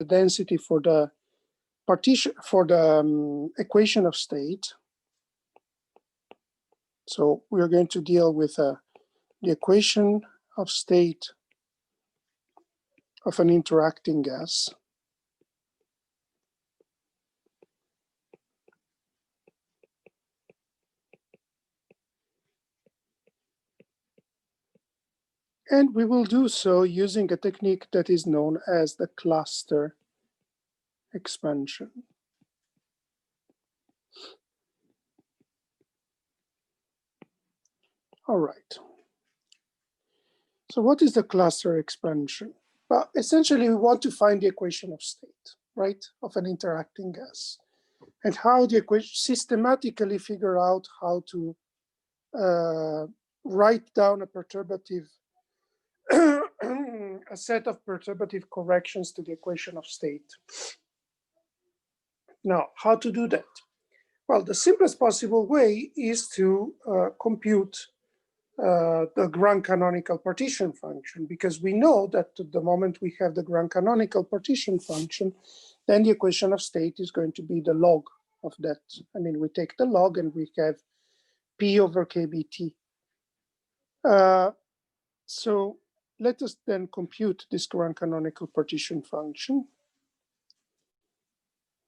density for the partition for the equation of state. So we are going to deal with the equation of state of an interacting gas. And we will do so using a technique that is known as the cluster expansion. All right. So what is the cluster expansion? Well, essentially, we want to find the equation of state, right, of an interacting gas, and how the equation systematically figure out how to write down a perturbative, a set of perturbative corrections to the equation of state. Now, how to do that? Well, the simplest possible way is to compute the grand canonical partition function, because we know that the moment we have the grand canonical partition function, then the equation of state is going to be the log of that. I mean, we take the log and we have P over KBT. So let us then compute this grand canonical partition function.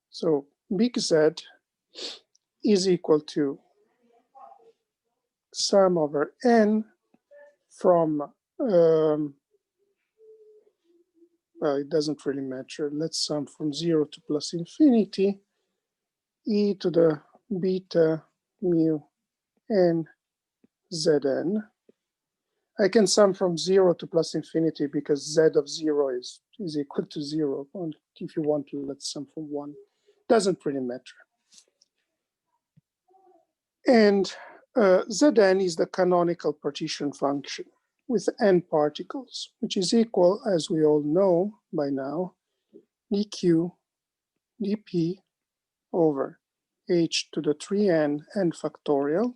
So big Z is equal to sum over n from, well, it doesn't really matter. Let's sum from 0 to plus infinity, e to the beta mu n Zn. I can sum from 0 to plus infinity because Z of 0 is equal to 0. And if you want to, let's sum from 1. Doesn't really matter. And Zn is the canonical partition function with n particles, which is equal, as we all know by now, dq dp over h to the 3n n factorial,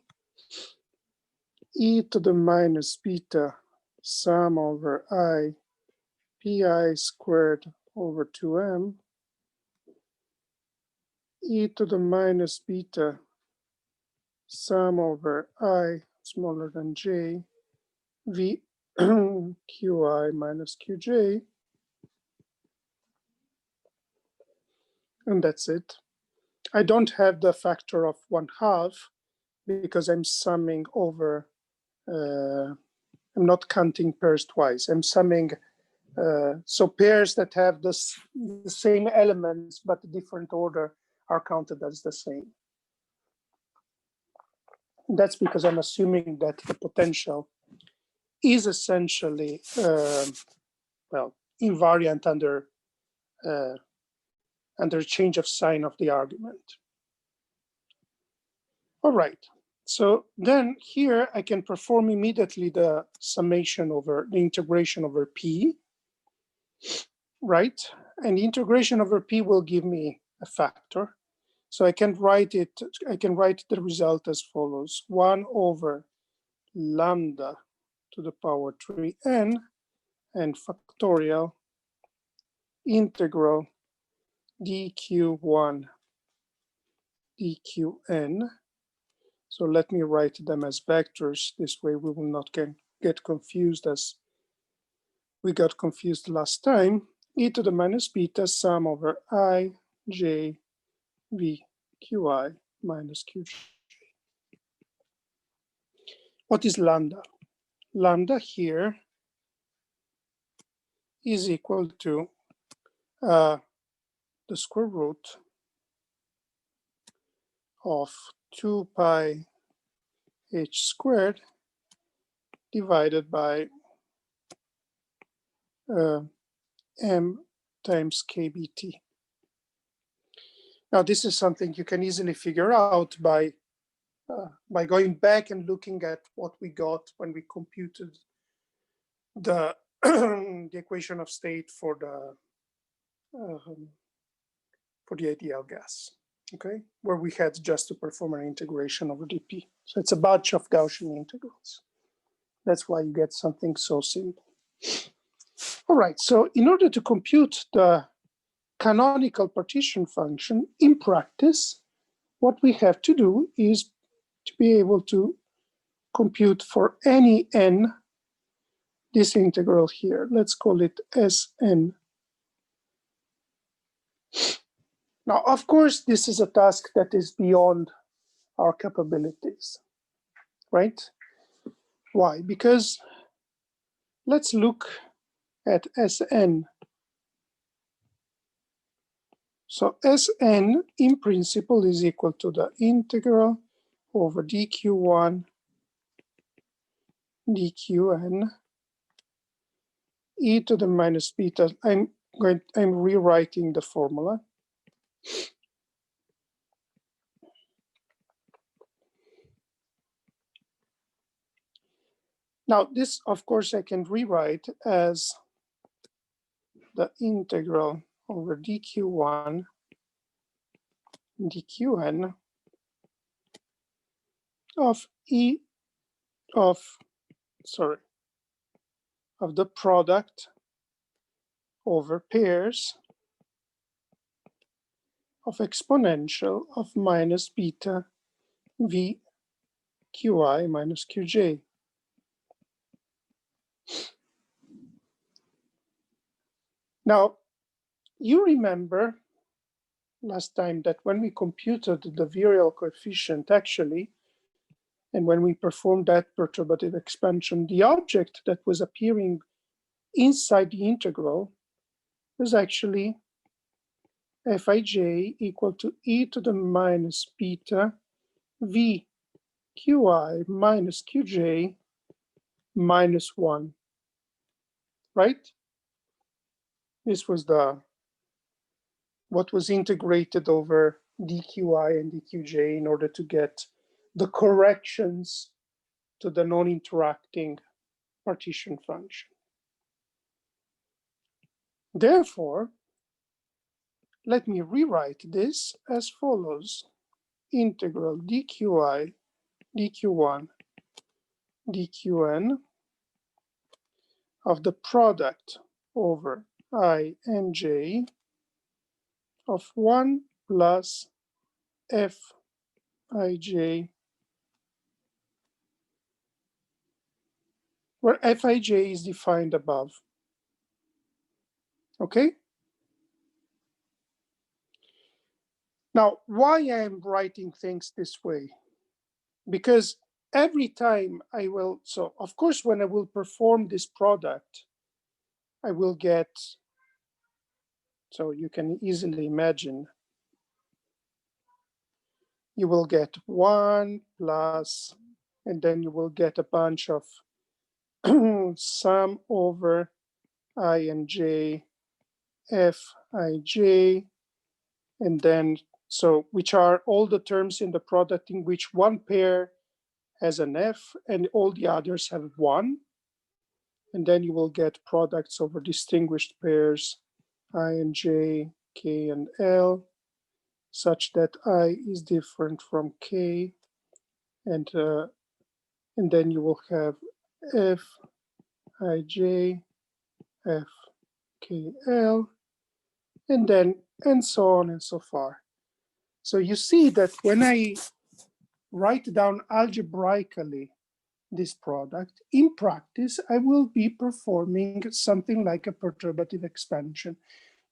e to the minus beta sum over I pi squared over 2m, e to the minus beta sum over I smaller than j v qi minus qj, and that's it. I don't have the factor of 1/2 because I'm summing over, I'm not counting pairs twice. I'm summing, so pairs that have the same elements but a different order are counted as the same. That's because I'm assuming that the potential is essentially, well, invariant under change of sign of the argument. All right, so then here I can perform immediately the summation over the integration over P, right? And the integration over P will give me a factor. So I can write it, I can write the result as follows: 1 over lambda to the power 3n and factorial integral dq1 dqn. So let me write them as vectors. This way we will not get confused as we got confused last time. E to the minus beta sum over I j v qi minus qj. What is lambda? Lambda here is equal to the square root of 2 pi h squared divided by m times kbt. Now this is something you can easily figure out by going back and looking at what we got when we computed the the equation of state for the ideal gas, okay, where we had just to perform an integration over dp. So it's a bunch of Gaussian integrals. That's why you get something so simple. All right, so in order to compute the canonical partition function, in practice, what we have to do is to be able to compute for any n this integral here. Let's call it Sn. Now, of course, this is a task that is beyond our capabilities, right? Why? Because let's look at Sn. So Sn, in principle, is equal to the integral over dq1 dqn e to the minus beta. I'm rewriting the formula. Now, this, of course, I can rewrite as the integral over dq1 dqn of of the product over pairs of exponential of minus beta v qi minus qj. Now, you remember last time that when we computed the virial coefficient actually, and when we performed that perturbative expansion, the object that was appearing inside the integral was actually Fij equal to e to the minus beta v qi minus qj minus 1, right? This was what was integrated over dqi and dqj in order to get the corrections to the non-interacting partition function. Therefore, let me rewrite this as follows. Integral dqi, dq1, dqn of the product over I and j of 1 plus Fij, where Fij is defined above. Okay? Now, why I'm writing things this way? Because every time I will, so of course, when I will perform this product, I will get, so you can easily imagine, you will get 1 plus, and then you will get a bunch of sum over I and j, Fij, and then, so which are all the terms in the product in which one pair has an F and all the others have 1. And then you will get products over distinguished pairs I and j, k and l, such that I is different from k, and then you will have Fij, Fkl, and then and so on and so far. So you see that when I write down algebraically this product, in practice, I will be performing something like a perturbative expansion,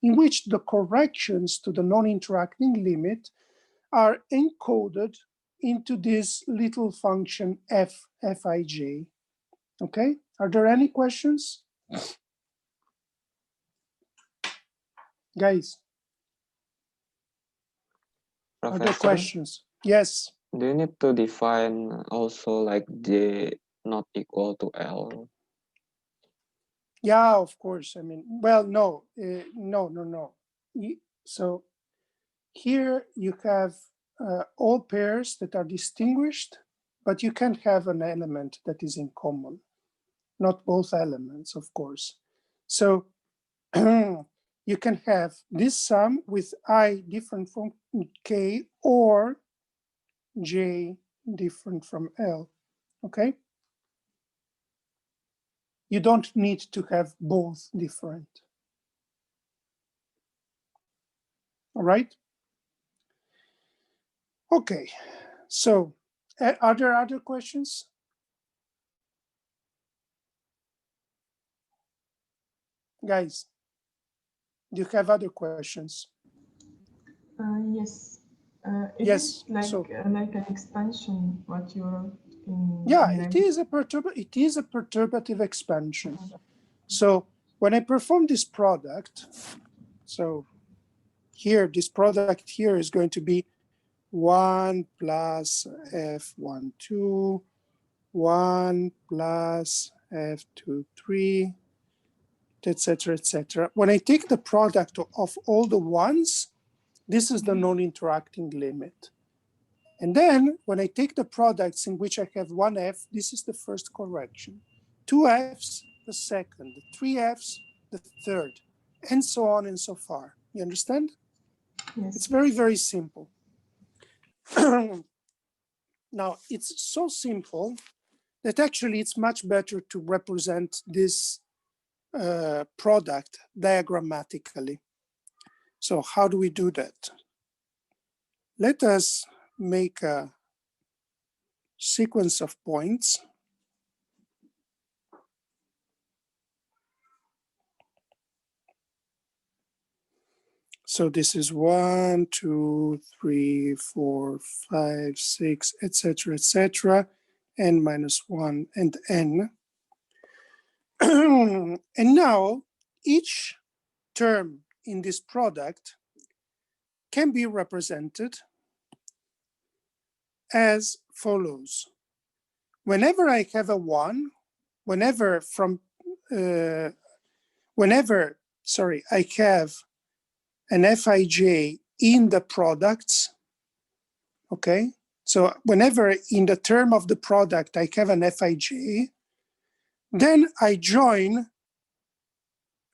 in which the corrections to the non-interacting limit are encoded into this little function Fij. Okay, are there any questions? Guys, Professor, are there questions? Yes. do you need to define also like J not equal to L? Yeah, of course. I mean, well, no. So here you have all pairs that are distinguished, but you can't have an element that is in common. Not both elements, of course. So you can have this sum with I different from K or J different from L, okay? You don't need to have both different. All right? Okay, so are there other questions? Guys, do you have other questions? Yes. Yes. Is it like an expansion what you wrote in? Yeah, it is a perturbative expansion. So when I perform this product, so here, this product here is going to be 1 plus F12, 1 plus F23, etc., etc. When I take the product of all the ones, this is the non-interacting limit. And then when I take the products in which I have 1 F, this is the first correction. 2 Fs, the second. 3 Fs, the third. And so on and so far. You understand? Yes. It's very, very simple. Now, it's so simple that actually it's much better to represent this product diagrammatically. So how do we do that? Let us make a sequence of points. So this is 1, 2, 3, 4, 5, 6, etc., etc., n minus 1 and n. And now each term in this product can be represented as follows. Whenever I have a 1, whenever I have an Fij in the products, okay? So whenever in the term of the product I have an Fij, then I join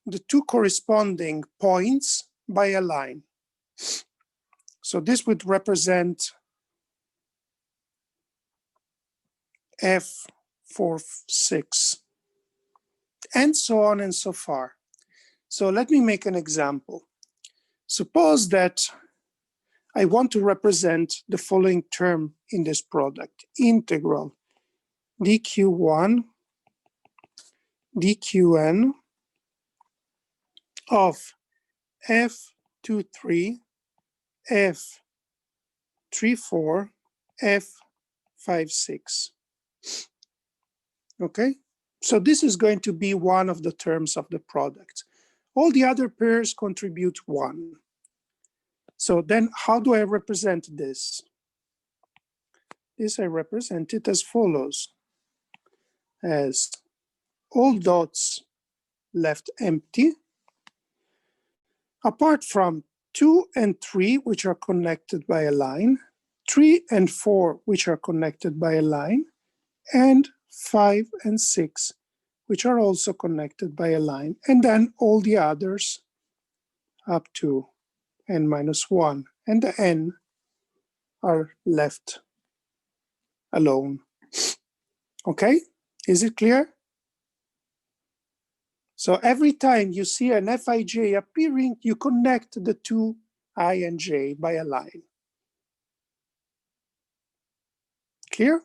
the two corresponding points by a line. So this would represent F46, and so on and so far. So let me make an example. Suppose that I want to represent the following term in this product: integral dq1 dqn of F23, F34, F56. Okay, so this is going to be one of the terms of the product. All the other pairs contribute 1. So then how do I represent this? This I represent it as follows, as all dots left empty, apart from 2 and 3, which are connected by a line, 3 and 4, which are connected by a line, and 5 and 6, which are also connected by a line, and then all the others up to n minus 1, and the n are left alone. Okay, is it clear? So every time you see an Fij appearing, you connect the two I and j by a line. Clear?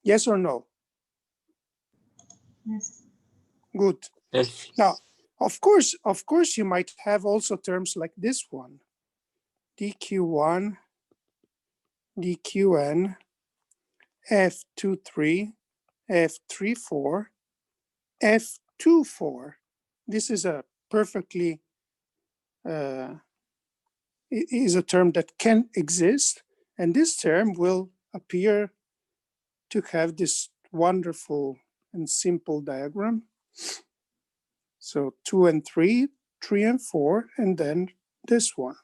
Yes or no? Yes. Good. Yes. Now, of course, you might have also terms like this one: dq1, dqn, f23, f34, f24. This is a perfectly is a term that can exist, and this term will appear to have this wonderful and simple diagram. So 2 and 3, 3 and 4, and then this one,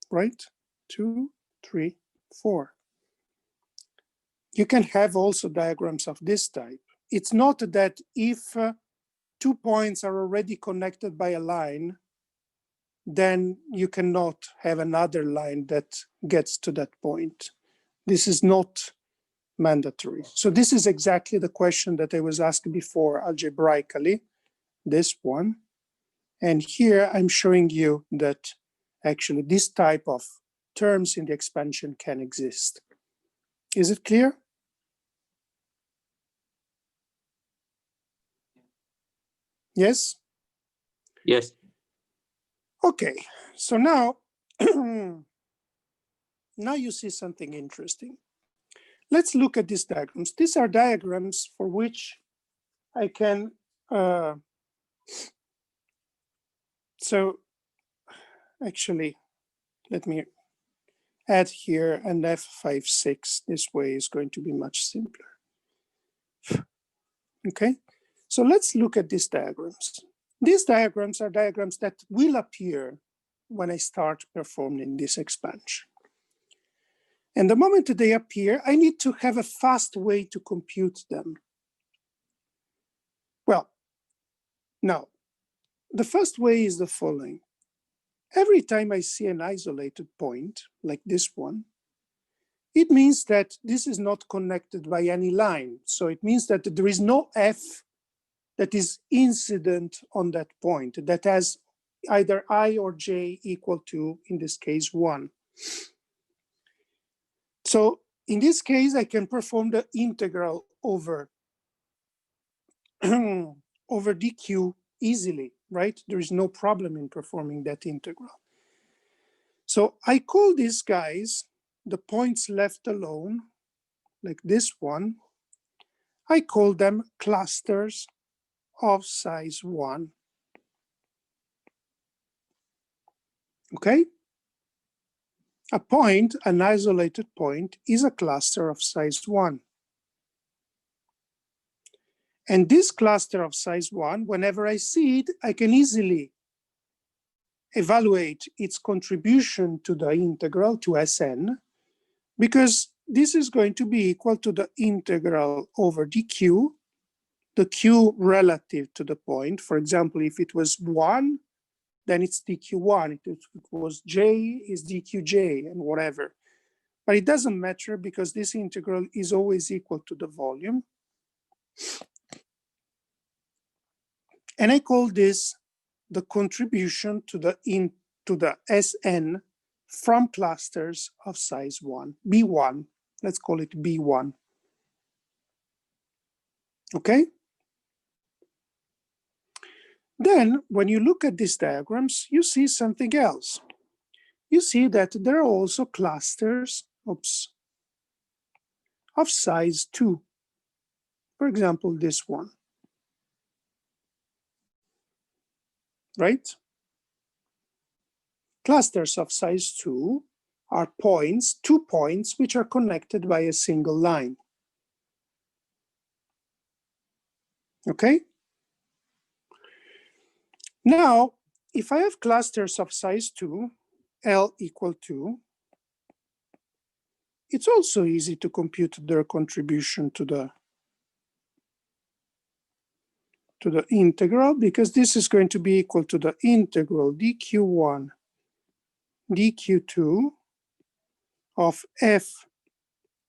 right? 2, 3, 4. You can have also diagrams of this type. It's not that if 2 points are already connected by a line, then you cannot have another line that gets to that point. This is not mandatory. So this is exactly the question that I was asked before algebraically, this one. And here I'm showing you that actually this type of terms in the expansion can exist. Is it clear? Yes? Yes. Okay, so now, now you see something interesting. Let's look at these diagrams. These are diagrams for which I can, so actually, let me add here an F56. This way is going to be much simpler. Okay, so let's look at these diagrams. These diagrams are diagrams that will appear when I start performing this expansion. And the moment that they appear, I need to have a fast way to compute them. Well, now, the first way is the following. Every time I see an isolated point, like this one, it means that this is not connected by any line. So it means that there is no f that is incident on that point, that has either I or j equal to, in this case, 1. So in this case, I can perform the integral over, over dq easily, right? There is no problem in performing that integral. So I call these guys, the points left alone, like this one, I call them clusters of size 1. Okay? A point, an isolated point, is a cluster of size 1. And this cluster of size 1, whenever I see it, I can easily evaluate its contribution to the integral, to Sn, because this is going to be equal to the integral over dq, the q relative to the point. For example, if it was 1, then it's dq1. If it was j, is dqj, and whatever. But it doesn't matter because this integral is always equal to the volume. And I call this the contribution to the Sn from clusters of size 1, B1. Let's call it B1. Okay? Then, when you look at these diagrams, you see something else. You see that there are also clusters, of size 2. For example, this one. Right? Clusters of size 2 are points, 2 points, which are connected by a single line. Okay? Now, if I have clusters of size 2, L equal 2, it's also easy to compute their contribution to the integral, because this is going to be equal to the integral dq1 dq2 of f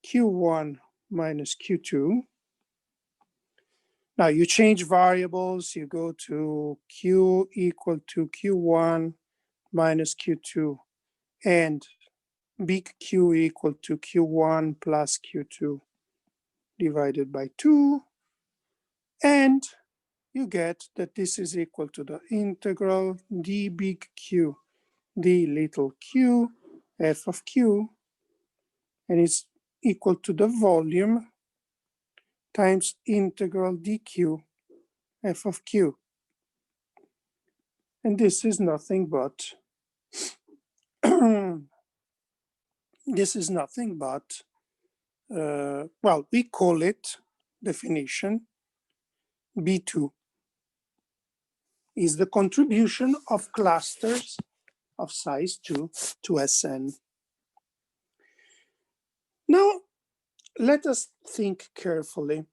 q1 minus q2. Now you change variables, you go to q equal to q1 minus q2 and big Q equal to q1 plus q2 divided by 2, and you get that this is equal to the integral d big Q d little q f of q, and it's equal to the volume times integral dq f of q. And this is nothing but this is nothing but well, we call it definition B2 is the contribution of clusters of size 2 to Sn. Now, let us think carefully.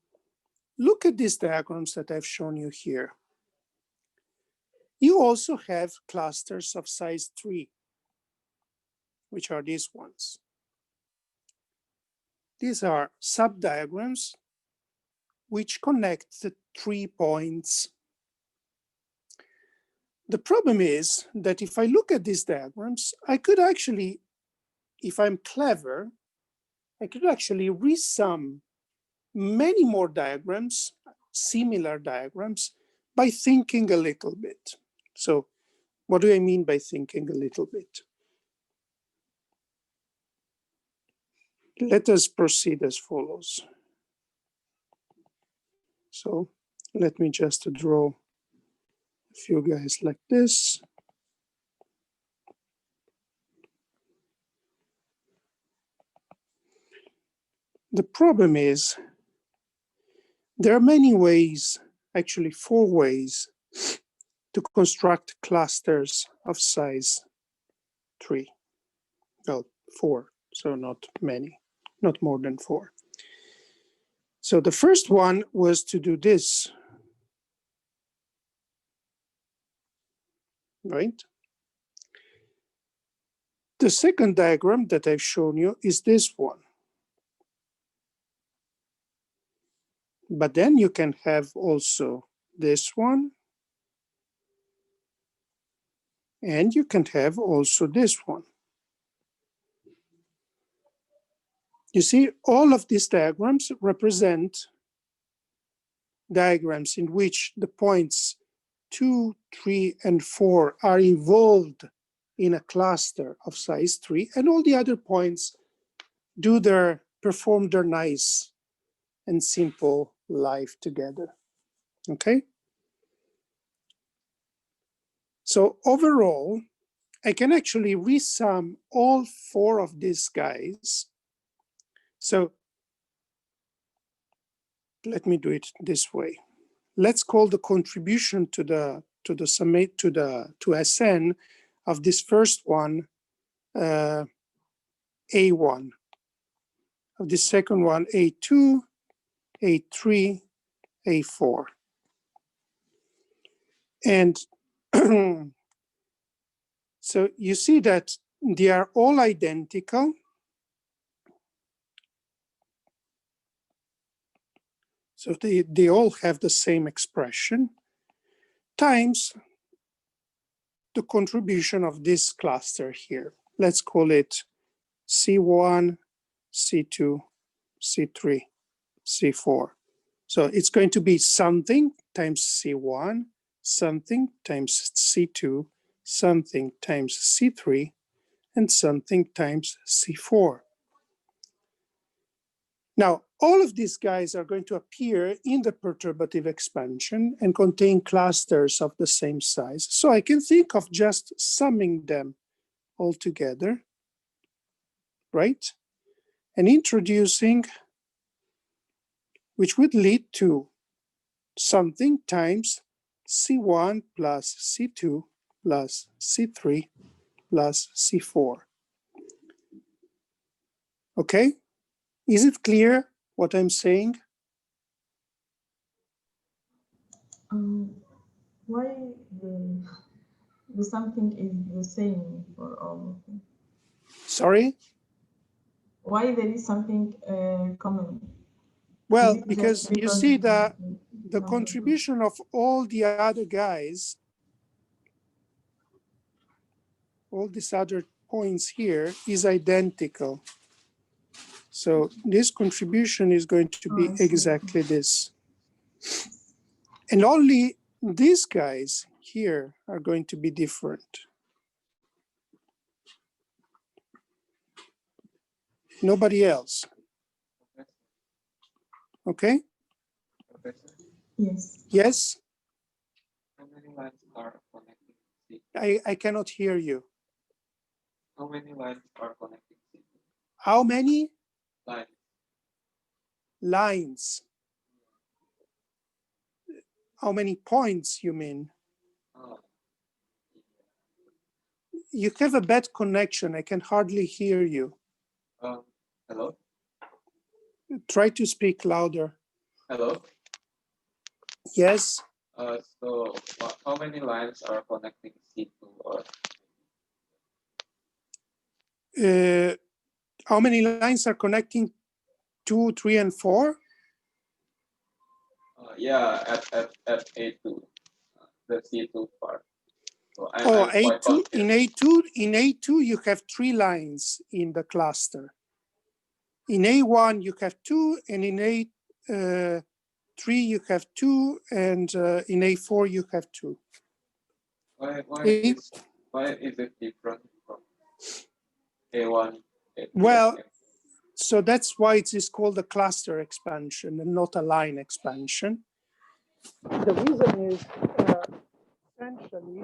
Look at these diagrams that I've shown you here. You also have clusters of size 3, which are these ones. These are subdiagrams which connect the 3 points. The problem is that if I look at these diagrams, I could actually, if I'm clever, I could actually resum many more diagrams, similar diagrams, by thinking a little bit. So what do I mean by thinking a little bit? Let us proceed as follows. So let me just draw a few guys like this. The problem is there are many ways, actually 4 ways, to construct clusters of size 3. Well, 4, so not many, not more than 4. So the first one was to do this, right? The second diagram that I've shown you is this one. But then you can have also this one, and you can have also this one. You see, all of these diagrams represent diagrams in which the points 2, 3, and 4 are involved in a cluster of size 3, and all the other points perform their nice and simple life together. Okay? So overall, I can actually resum all 4 of these guys. So let me do it this way. Let's call the contribution to SN of this first one A1, of the second one A2, A3, A4. And so you see that they are all identical. So they all have the same expression times the contribution of this cluster here. Let's call it C1, C2, C3, C4. So it's going to be something times C1, something times C2, something times C3, and something times C4. Now, all of these guys are going to appear in the perturbative expansion and contain clusters of the same size. So I can think of just summing them all together, right? And introducing, which would lead to something times C1 plus C2 plus C3 plus C4. Okay? Is it clear what I'm saying? Why the something is the same for all of them? Sorry? Why there is something common? Well, because you see the contribution of all the other guys, all these other points here is identical. So this contribution is going to be exactly this. And only these guys here are going to be different. Nobody else. Okay? Yes. Yes? How many lines are connecting C? I cannot hear you. How many lines are connecting C? How many Lines. lines? How many points, you mean? Oh. You have a bad connection. I can hardly hear you. Hello? Try to speak louder. Hello? Yes? So how many lines are connecting C2 or? How many lines are connecting 2, 3, and 4? Yeah, at A2, the C2 part. Oh, A2, in A2, you have 3 lines in the cluster. In A1, you have 2, and in A3, you have 2, and in A4, you have 2. Why is it different from A1? Well, so that's why it is called a cluster expansion and not a line expansion. The reason is essentially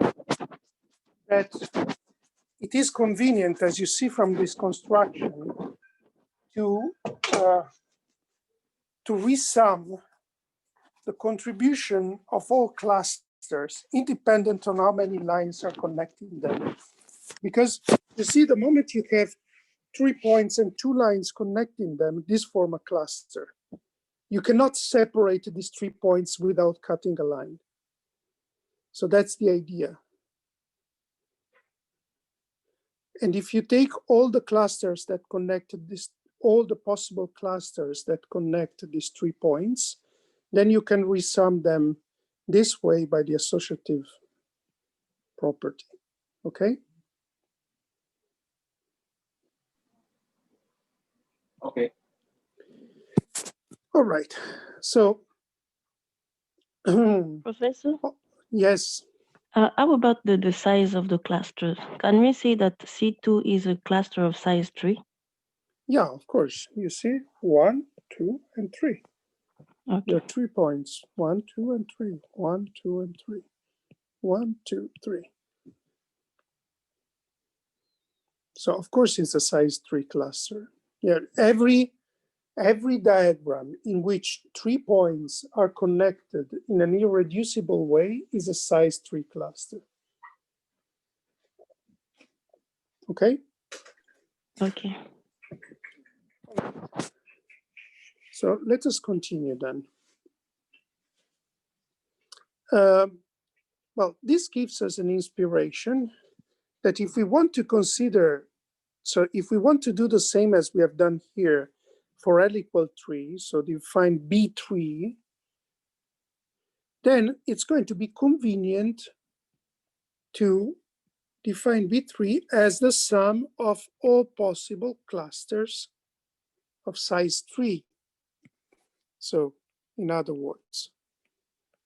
that it is convenient, as you see from this construction, to resum the contribution of all clusters independent on how many lines are connecting them. Because you see, the moment you have 3 points and 2 lines connecting them, this form a cluster. You cannot separate these 3 points without cutting a line. So that's the idea. And if you take all the clusters that connected this, all the possible clusters that connect these 3 points, then you can resum them this way by the associative property, okay? Okay. All right, so. Professor? Yes. How about the size of the clusters? Can we say that C2 is a cluster of size 3? Yeah, of course. You see 1, 2, and 3. Okay. There are 3 points, 1, 2, and 3, 1, 2, and 3, 1, 2, 3. So of course it's a size 3 cluster. Yeah, every diagram in which 3 points are connected in an irreducible way is a size 3 cluster. Okay? Okay. So let us continue then. Well, this gives us an inspiration that if we want to consider, so if we want to do the same as we have done here for L equal 3, so define B3, then it's going to be convenient to define B3 as the sum of all possible clusters of size 3. So in other words,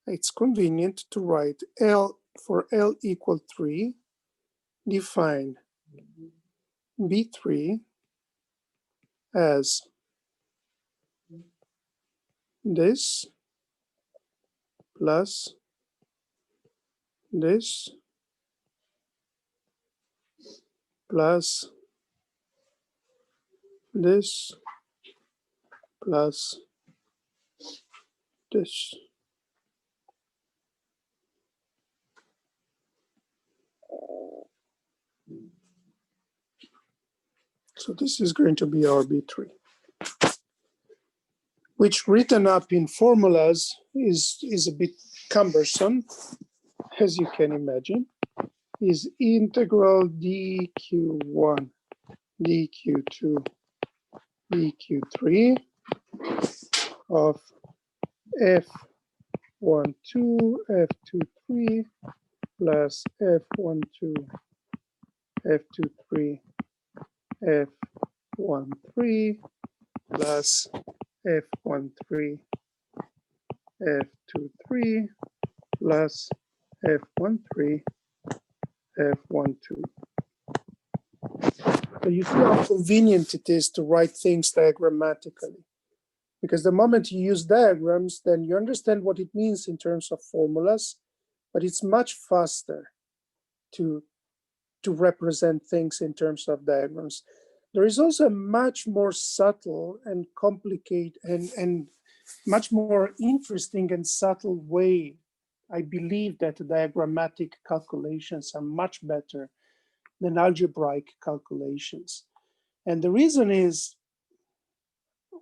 it's convenient to write L for L equal 3, define B3 as this plus this plus this plus this. So this is going to be our B3, which written up in formulas is a bit cumbersome, as you can imagine, is integral dq1, dq2, dq3 of f12, f23 plus f12, f23, f13 plus f13, f23 plus f13, f12. So you see how convenient it is to write things diagrammatically. Because the moment you use diagrams, then you understand what it means in terms of formulas, but it's much faster to represent things in terms of diagrams. There is also a much more subtle and complicated and much more interesting and subtle way. I believe that diagrammatic calculations are much better than algebraic calculations. And the reason is,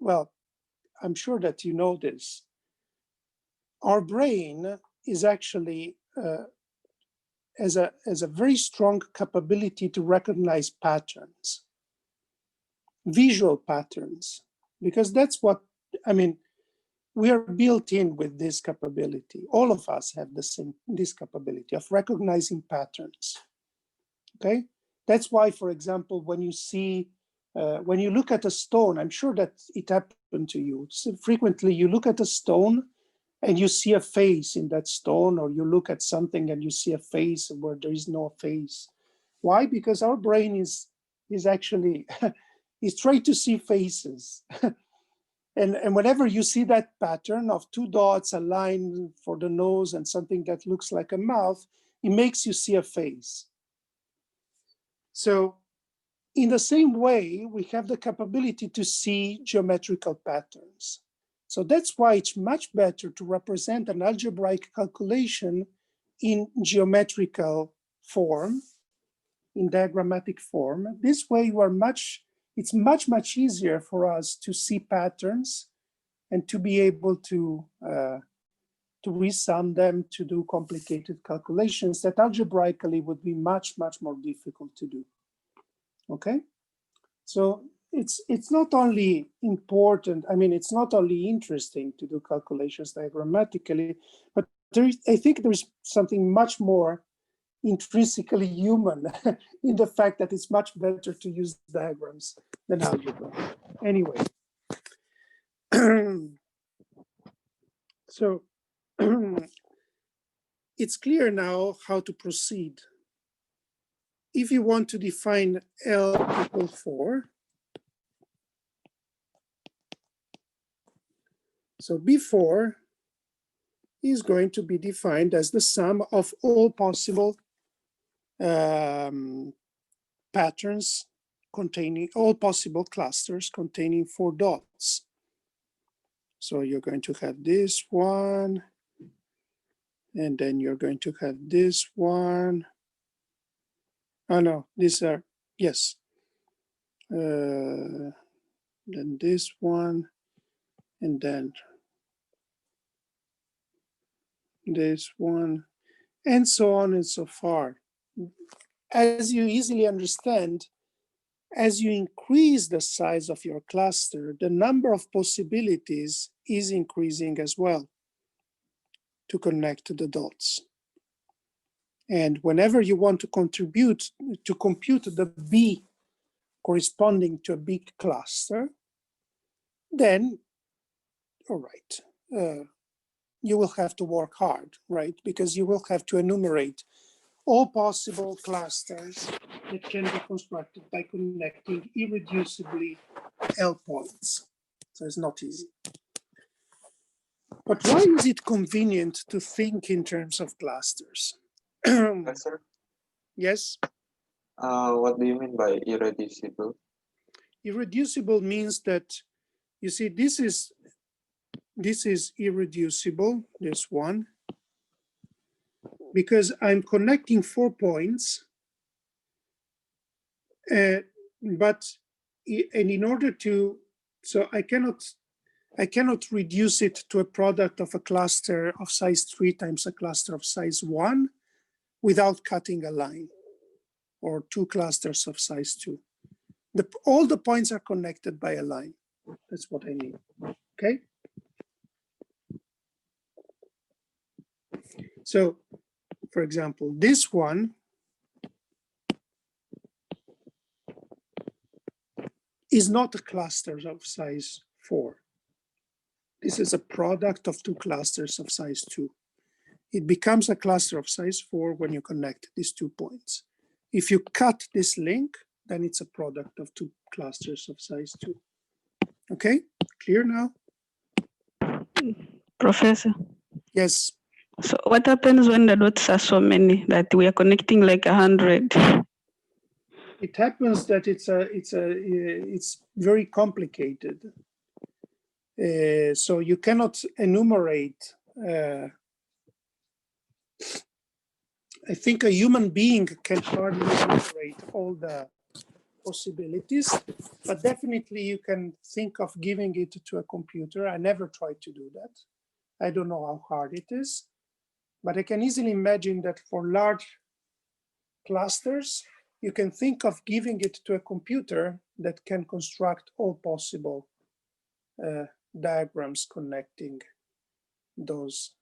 well, I'm sure that you know this. Our brain is actually has a very strong capability to recognize patterns, visual patterns, because that's what, I mean, we are built in with this capability. All of us have this capability of recognizing patterns. Okay, that's why, for example, when you see, when you look at a stone, I'm sure that it happened to you. So frequently, you look at a stone and you see a face in that stone, or you look at something and you see a face where there is no face. Why? Because our brain is actually is trying to see faces. And whenever you see that pattern of two dots aligned for the nose and something that looks like a mouth, it makes you see a face. So in the same way, we have the capability to see geometrical patterns. So that's why it's much better to represent an algebraic calculation in geometrical form, in diagrammatic form. This way it's much easier for us to see patterns and to be able to resum them, to do complicated calculations that algebraically would be much more difficult to do. Okay, so it's not only important, I mean, it's not only interesting to do calculations diagrammatically, but I think there's something much more intrinsically human in the fact that it's much better to use diagrams than algebra. Anyway, so it's clear now how to proceed. If you want to define L equal 4, so B4 is going to be defined as the sum of all possible patterns containing all possible clusters containing 4 dots. So you're going to have this one, and then you're going to have this one. Oh no, these are, yes. Then this one, and then this one, and so on and so far. As you easily understand, as you increase the size of your cluster, the number of possibilities is increasing as well to connect to the dots. And whenever you want to compute the B corresponding to a big cluster, then, all right, you will have to work hard, right? Because you will have to enumerate all possible clusters that can be constructed by connecting irreducibly L points. So it's not easy. But why is it convenient to think in terms of clusters? Professor, Yes? what do you mean by irreducible? Irreducible means that, you see, this is irreducible, this one, because I'm connecting 4 points, and in order to, so I cannot reduce it to a product of a cluster of size 3 times a cluster of size 1 without cutting a line, or 2 clusters of size 2. All the points are connected by a line. That's what I mean, okay? So, for example, this one is not a cluster of size 4. This is a product of 2 clusters of size 2. It becomes a cluster of size 4 when you connect these 2 points. If you cut this link, then it's a product of 2 clusters of size 2. Okay, clear now? Professor. Yes. So what happens when the dots are so many that we are connecting like 100? It happens that it's very complicated. So you cannot enumerate. I think a human being can hardly enumerate all the possibilities, but definitely you can think of giving it to a computer. I never tried to do that. I don't know how hard it is, but I can easily imagine that for large clusters, you can think of giving it to a computer that can construct all possible diagrams connecting those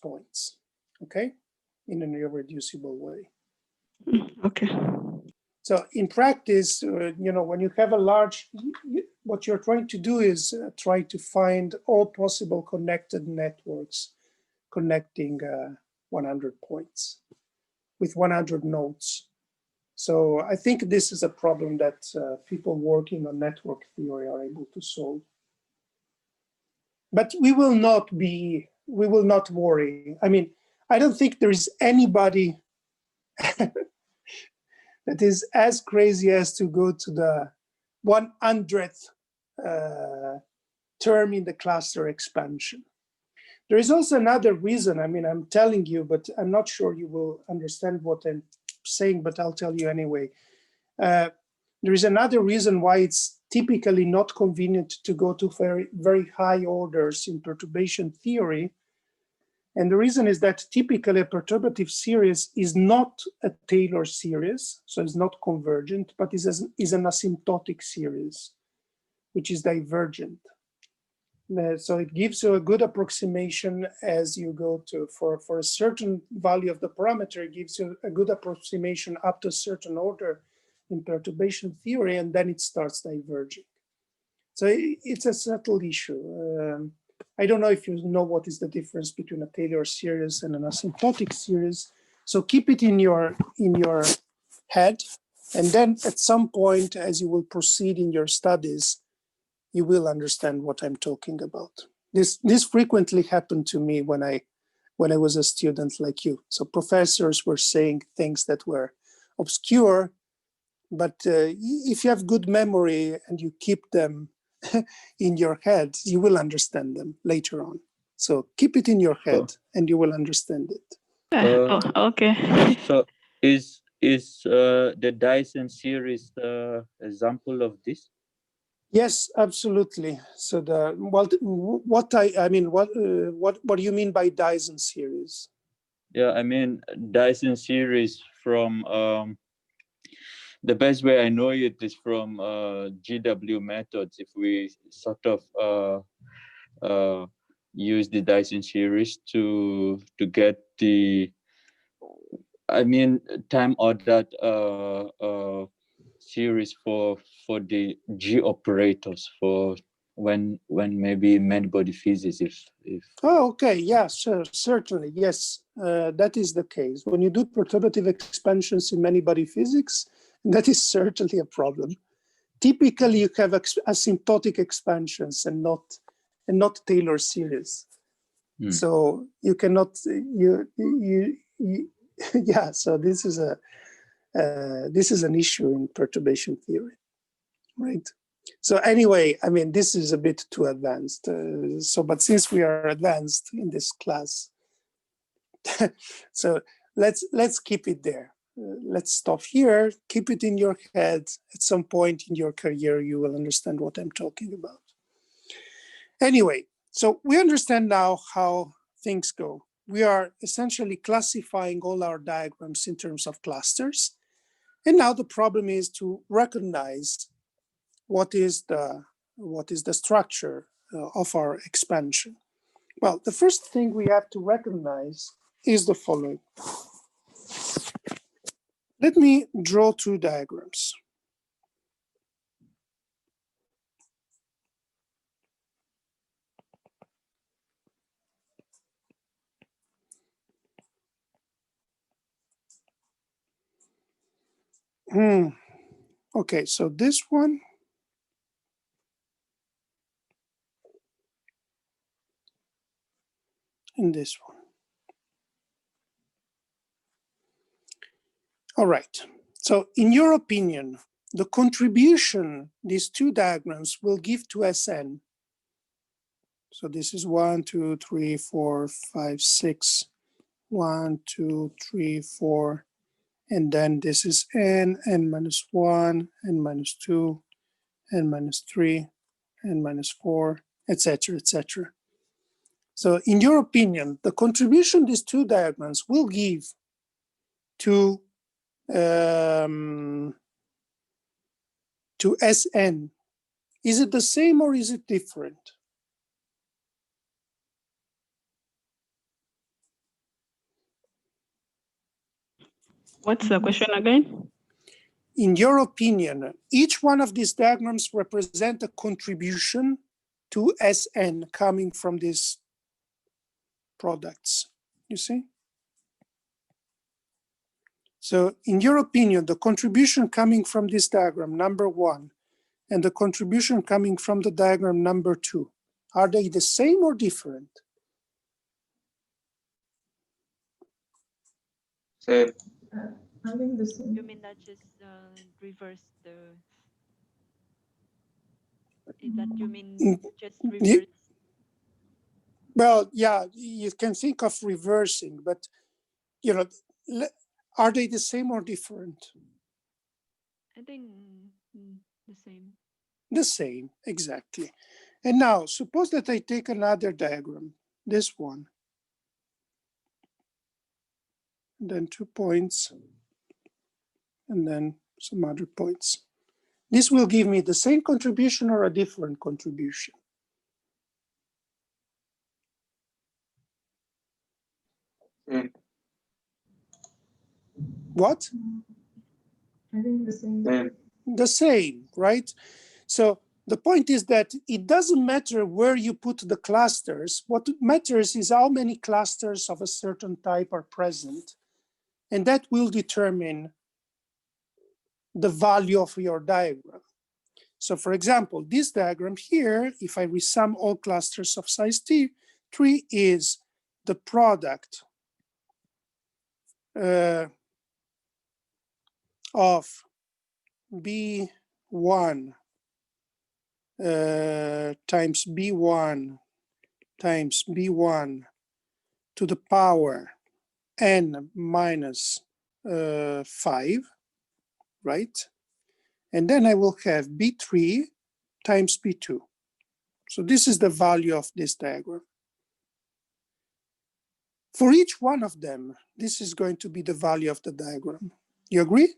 points, okay, in an irreducible way. Okay. So in practice, when you have a large, what you're trying to do is try to find all possible connected networks connecting 100 points with 100 nodes. So I think this is a problem that people working on network theory are able to solve. But we will not worry. I mean, I don't think there is anybody that is as crazy as to go to the 100th term in the cluster expansion. There is also another reason. I mean, I'm telling you, but I'm not sure you will understand what I'm saying, but I'll tell you anyway. There is another reason why it's typically not convenient to go to very, very high orders in perturbation theory. And the reason is that typically a perturbative series is not a Taylor series, so it's not convergent, but is an asymptotic series, which is divergent. So it gives you a good approximation as you go to, for a certain value of the parameter, it gives you a good approximation up to a certain order in perturbation theory, and then it starts diverging. So it's a subtle issue. I don't know if you know what is the difference between a Taylor series and an asymptotic series. So keep it in your head, and then at some point, as you will proceed in your studies, you will understand what I'm talking about. This frequently happened to me when I was a student like you. So professors were saying things that were obscure, but if you have good memory and you keep them in your head, you will understand them later on. So keep it in your head and you will understand it. Okay. So is the Dyson series the example of this? Yes, absolutely. So what do you mean by Dyson series? Yeah, I mean Dyson series from the best way I know it is from GW methods. If we sort of use the Dyson series to get the, I mean, time ordered series for the G operators for when maybe many-body physics if Oh, okay, yeah, sure, certainly, yes, that is the case. When you do perturbative expansions in many-body physics, that is certainly a problem. Typically, you have asymptotic expansions and not Taylor series. So you cannot yeah. So this is an issue in perturbation theory, right? So anyway, I mean, this is a bit too advanced. But since we are advanced in this class, so let's keep it there. Let's stop here. Keep it in your head. At some point in your career, you will understand what I'm talking about. Anyway, so we understand now how things go. We are essentially classifying all our diagrams in terms of clusters. And now the problem is to recognize what is the structure of our expansion. Well, the first thing we have to recognize is the following. Let me draw two diagrams. Okay, so this one and this one. All right. So in your opinion, the contribution these two diagrams will give to Sn. So this is 1, 2, 3, 4, 5, 6. 1, 2, 3, 4. And then this is n minus 1, n minus 2, n minus 3, n minus 4, etc., etc. So in your opinion, the contribution these two diagrams will give to Sn Is it the same or is it different? What's the question again? In your opinion, each one of these diagrams represent a contribution to Sn coming from these products, you see? So in your opinion, the contribution coming from this diagram, number 1, and the contribution coming from the diagram number 2, are they the same or different? Same. I think the same. You mean that just reverse the? Is that you mean just reverse? Well, yeah, you can think of reversing, but you know, are they the same or different? I think the same. The same, exactly. And now, suppose that I take another diagram, this one, and then 2 points, and then some other points. This will give me the same contribution or a different contribution. Same. What? I think the same. Same. The same, right? So the point is that it doesn't matter where you put the clusters. What matters is how many clusters of a certain type are present. And that will determine the value of your diagram. So for example, this diagram here, if I resum all clusters of size T, 3 is the product of B1 times B1 times B1 to the power n minus 5, right? And then I will have B3 times B2. So this is the value of this diagram. For each one of them, this is going to be the value of the diagram. You agree?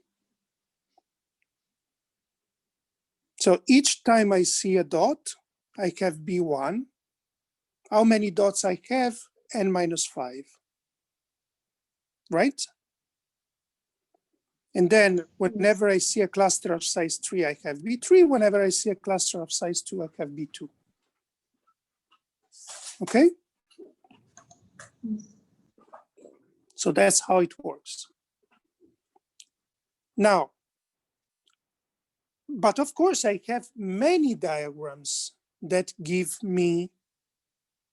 So each time I see a dot, I have B1. How many dots I have? N minus 5, right? And then whenever I see a cluster of size 3, I have B3. Whenever I see a cluster of size 2, I have B2. Okay? So that's how it works. Now, but of course, I have many diagrams that give me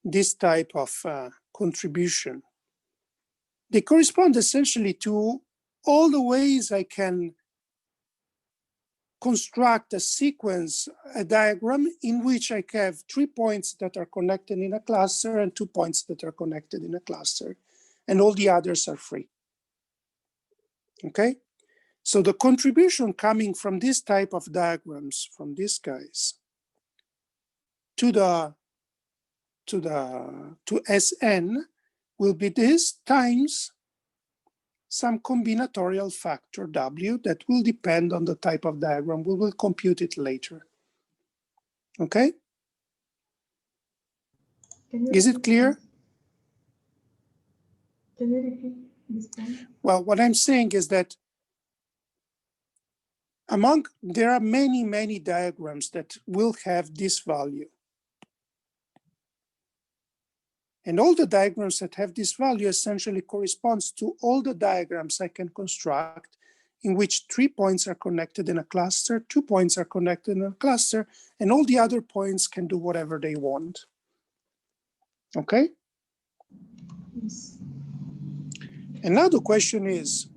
this type of contribution. They correspond essentially to all the ways I can construct a sequence, a diagram in which I have 3 points that are connected in a cluster and 2 points that are connected in a cluster, and all the others are free. Okay? So the contribution coming from this type of diagrams, from these guys, to Sn will be this times some combinatorial factor W that will depend on the type of diagram. We will compute it later. Okay? Is it clear? Can you repeat this point? Well, what I'm saying is that there are many, many diagrams that will have this value. And all the diagrams that have this value essentially corresponds to all the diagrams I can construct in which 3 points are connected in a cluster, 2 points are connected in a cluster, and all the other points can do whatever they want. Okay? Yes. And now the question is,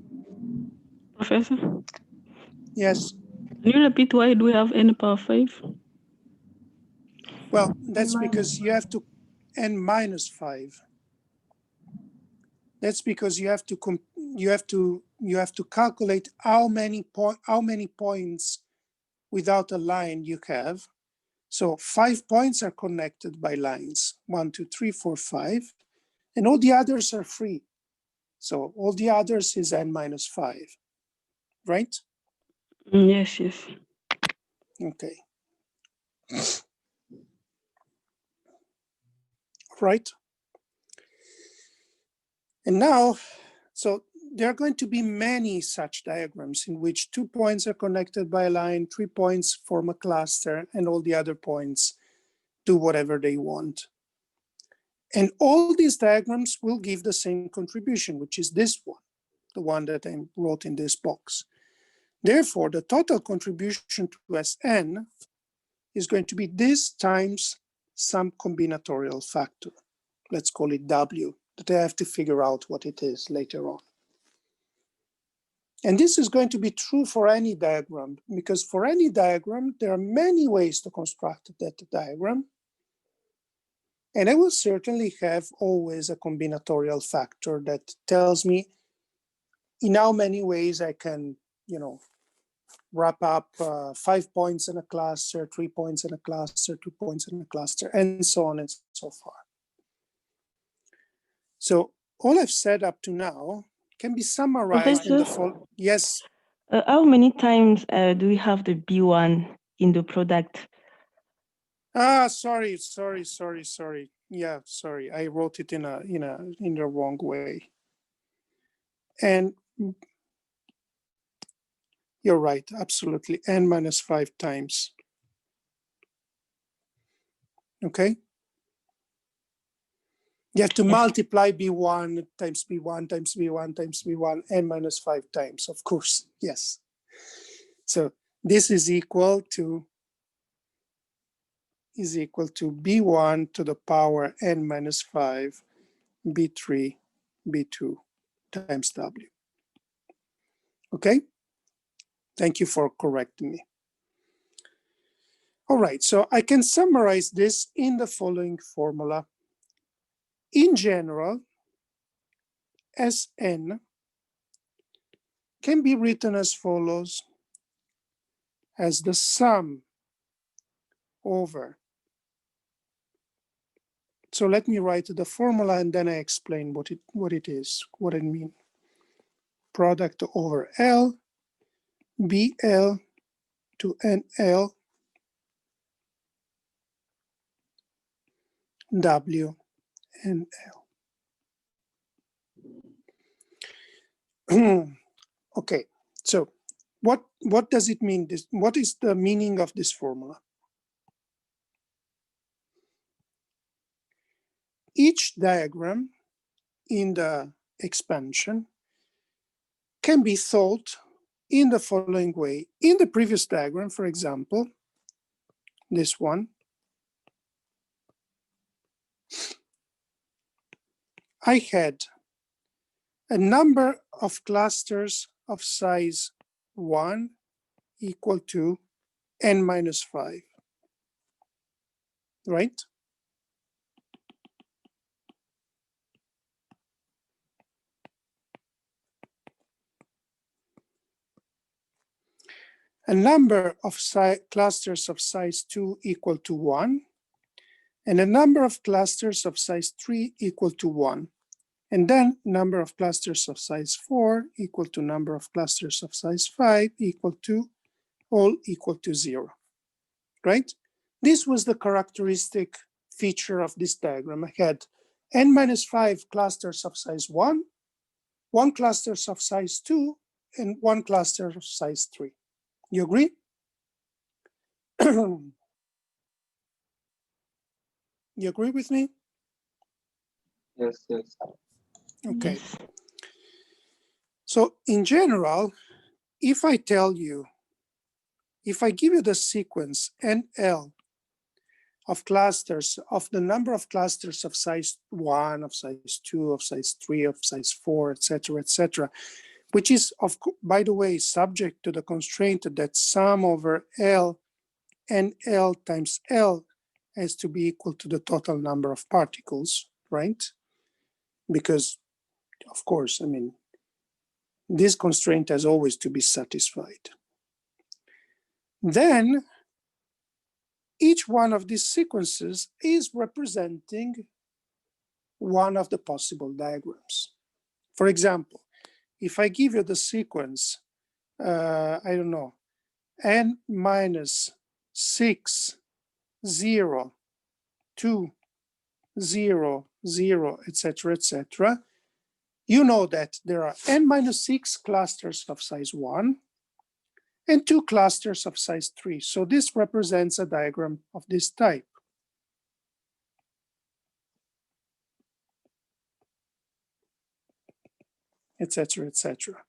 Professor, yes, can you repeat why do we have n power 5? well, that's because you have to n minus 5. That's because you have to calculate how many points without a line you have. So 5 points are connected by lines, 1, 2, 3, 4, 5, and all the others are free. So all the others is n minus 5, right? Yes, yes. Okay. Right? And now, so there are going to be many such diagrams in which 2 points are connected by a line, 3 points form a cluster, and all the other points do whatever they want. And all these diagrams will give the same contribution, which is this one, the one that I wrote in this box. Therefore, the total contribution to Sn is going to be this times some combinatorial factor. Let's call it W, that I have to figure out what it is later on. And this is going to be true for any diagram, because for any diagram, there are many ways to construct that diagram. And I will certainly have always a combinatorial factor that tells me in how many ways I can, wrap up 5 points in a cluster, 3 points in a cluster, 2 points in a cluster, and so on and so forth. So all I've said up to now can be summarized in the following. Yes? How many times do we have the B1 in the product? Sorry. Yeah, sorry. I wrote it in the wrong way. And you're right, absolutely. N minus 5 times. Okay? You have to multiply B1 times B1 times B1 times B1, N minus 5 times, of course, yes. So this is equal to B1 to the power N minus 5, B3, B2 times W. Okay? Thank you for correcting me. All right, so I can summarize this in the following formula. In general, Sn can be written as follows, as the sum over. So let me write the formula and then I explain what it is, what I mean. Product over L, BL to NL, W and L. Okay, so what does it mean? What is the meaning of this formula? Each diagram in the expansion can be thought in the following way. In the previous diagram, for example, this one, I had a number of clusters of size 1 equal to n minus 5, right? A number of clusters of size 2 equal to 1, and a number of clusters of size 3 equal to 1. And then number of clusters of size 4 equal to number of clusters of size 5 equal to, all equal to 0, right? This was the characteristic feature of this diagram. I had n minus 5 clusters of size 1, 1 clusters of size 2, and 1 cluster of size 3. You agree? You agree with me? Yes. Okay. Yes. So in general, if I give you the sequence NL of clusters, of the number of clusters of size 1, of size 2, of size 3, of size 4, etc., which is, by the way, subject to the constraint that sum over L and L times L has to be equal to the total number of particles, right? Because, of course, I mean, this constraint has always to be satisfied. Then each one of these sequences is representing one of the possible diagrams. For example, if I give you the sequence, I don't know, n minus 6 0, 2, 0, 0, etc., etc., you know that there are n-6 clusters of size 1 and 2 clusters of size 3. So this represents a diagram of this type. Etc., etc.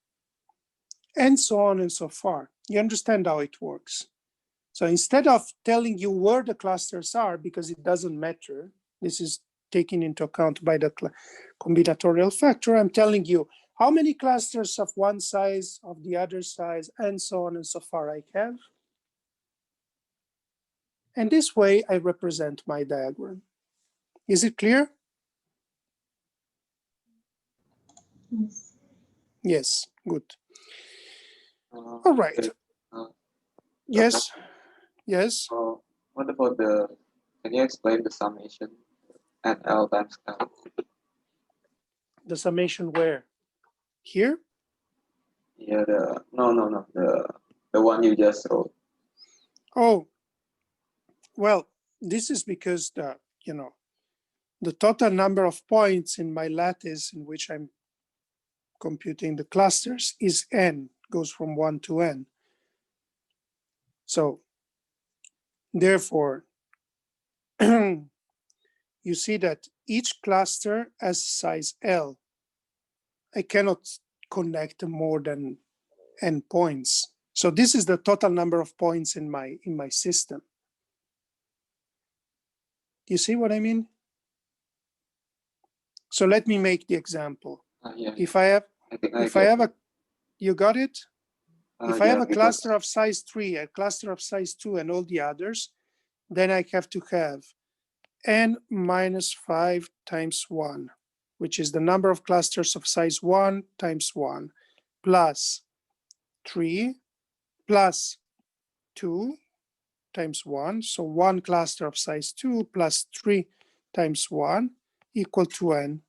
And so on and so far. You understand how it works. So instead of telling you where the clusters are, because it doesn't matter, this is taken into account by the combinatorial factor, I'm telling you how many clusters of one size, of the other size, and so on and so far I have. And this way I represent my diagram. Is it clear? Yes. Yes, good. All All right. Yes, yes. What about can you explain the summation at L times L? The summation where? Here? Yeah, no, the one you just wrote. Oh, well, this is because the total number of points in my lattice in which I'm computing the clusters is n, goes from 1 to n. So therefore, you see that each cluster has size L. I cannot connect more than n points. So this is the total number of points in my system. You see what I mean? So let me make the example. Yeah, If I have, you got it? If I have a cluster of size 3, a cluster of size 2, and all the others, then I have to have n minus 5 times 1, which is the number of clusters of size 1 times 1, plus 3 plus 2 times 1. So 1 cluster of size 2 plus 3 times 1 equal to n,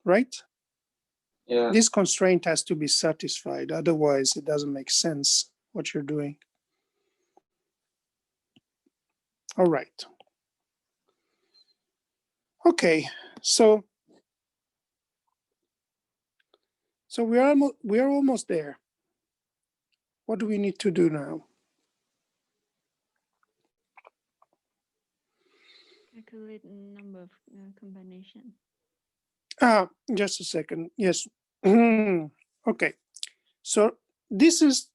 right? Yeah. This constraint has to be satisfied. Otherwise, it doesn't make sense what you're doing. All right. Okay, so we are almost there. What do we need to do now? Calculate number of combination. Just a second. Yes. Okay. So this is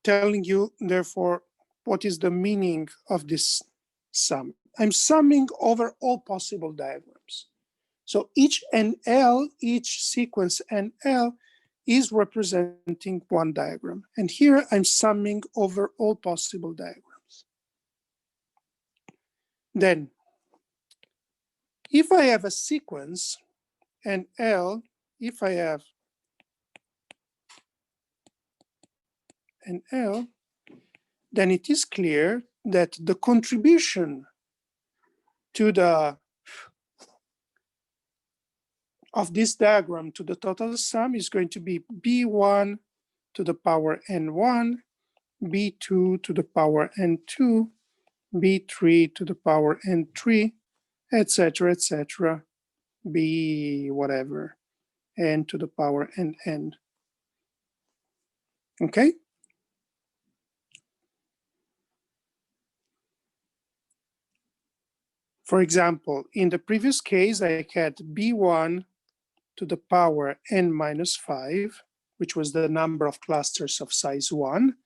telling you, therefore, what is the meaning of this sum. I'm summing over all possible diagrams. So each NL, each sequence NL is representing one diagram. And here I'm summing over all possible diagrams. Then, if I have a sequence NL, if I have NL, then it is clear that the contribution to of this diagram to the total sum is going to be B1 to the power N1, B2 to the power N2, B3 to the power N3, etc., etc., B whatever, N to the power Nn. Okay? For example, in the previous case, I had B1 to the power N minus 5, which was the number of clusters of size 1,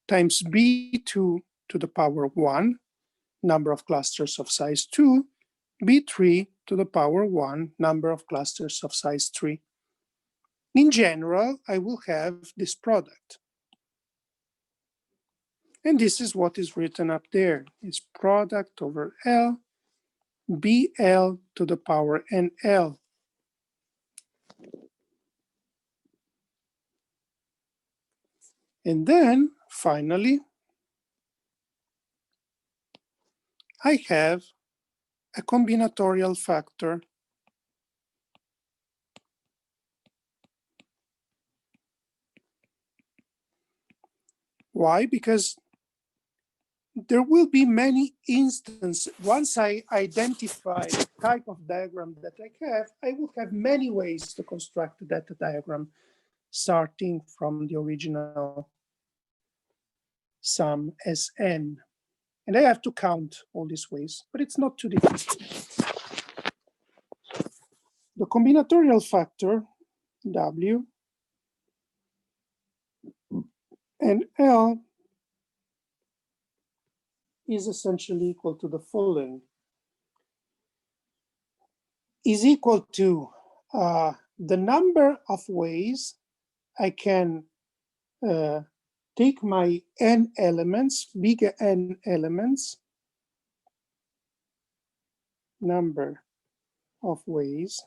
times B2 to the power 1, number of clusters of size 2, B3 to the power 1, number of clusters of size 3. In general, I will have this product. And this is what is written up there. It's product over L, BL to the power NL. And then, finally, I have a combinatorial factor. Why? Because there will be many instances. Once I identify the type of diagram that I will have many ways to construct that diagram, starting from the original sum Sn. And I have to count all these ways, but it's not too difficult. The combinatorial factor, W, and L is essentially equal to the following. Is equal to the number of ways I can take my n elements, bigger n elements, number of ways,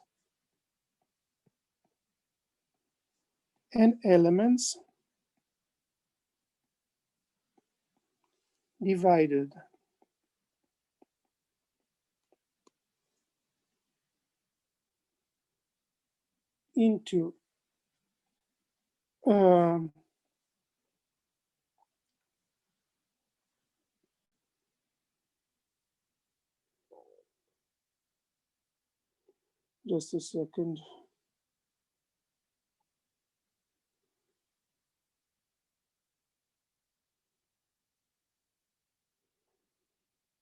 n elements divided into just a second.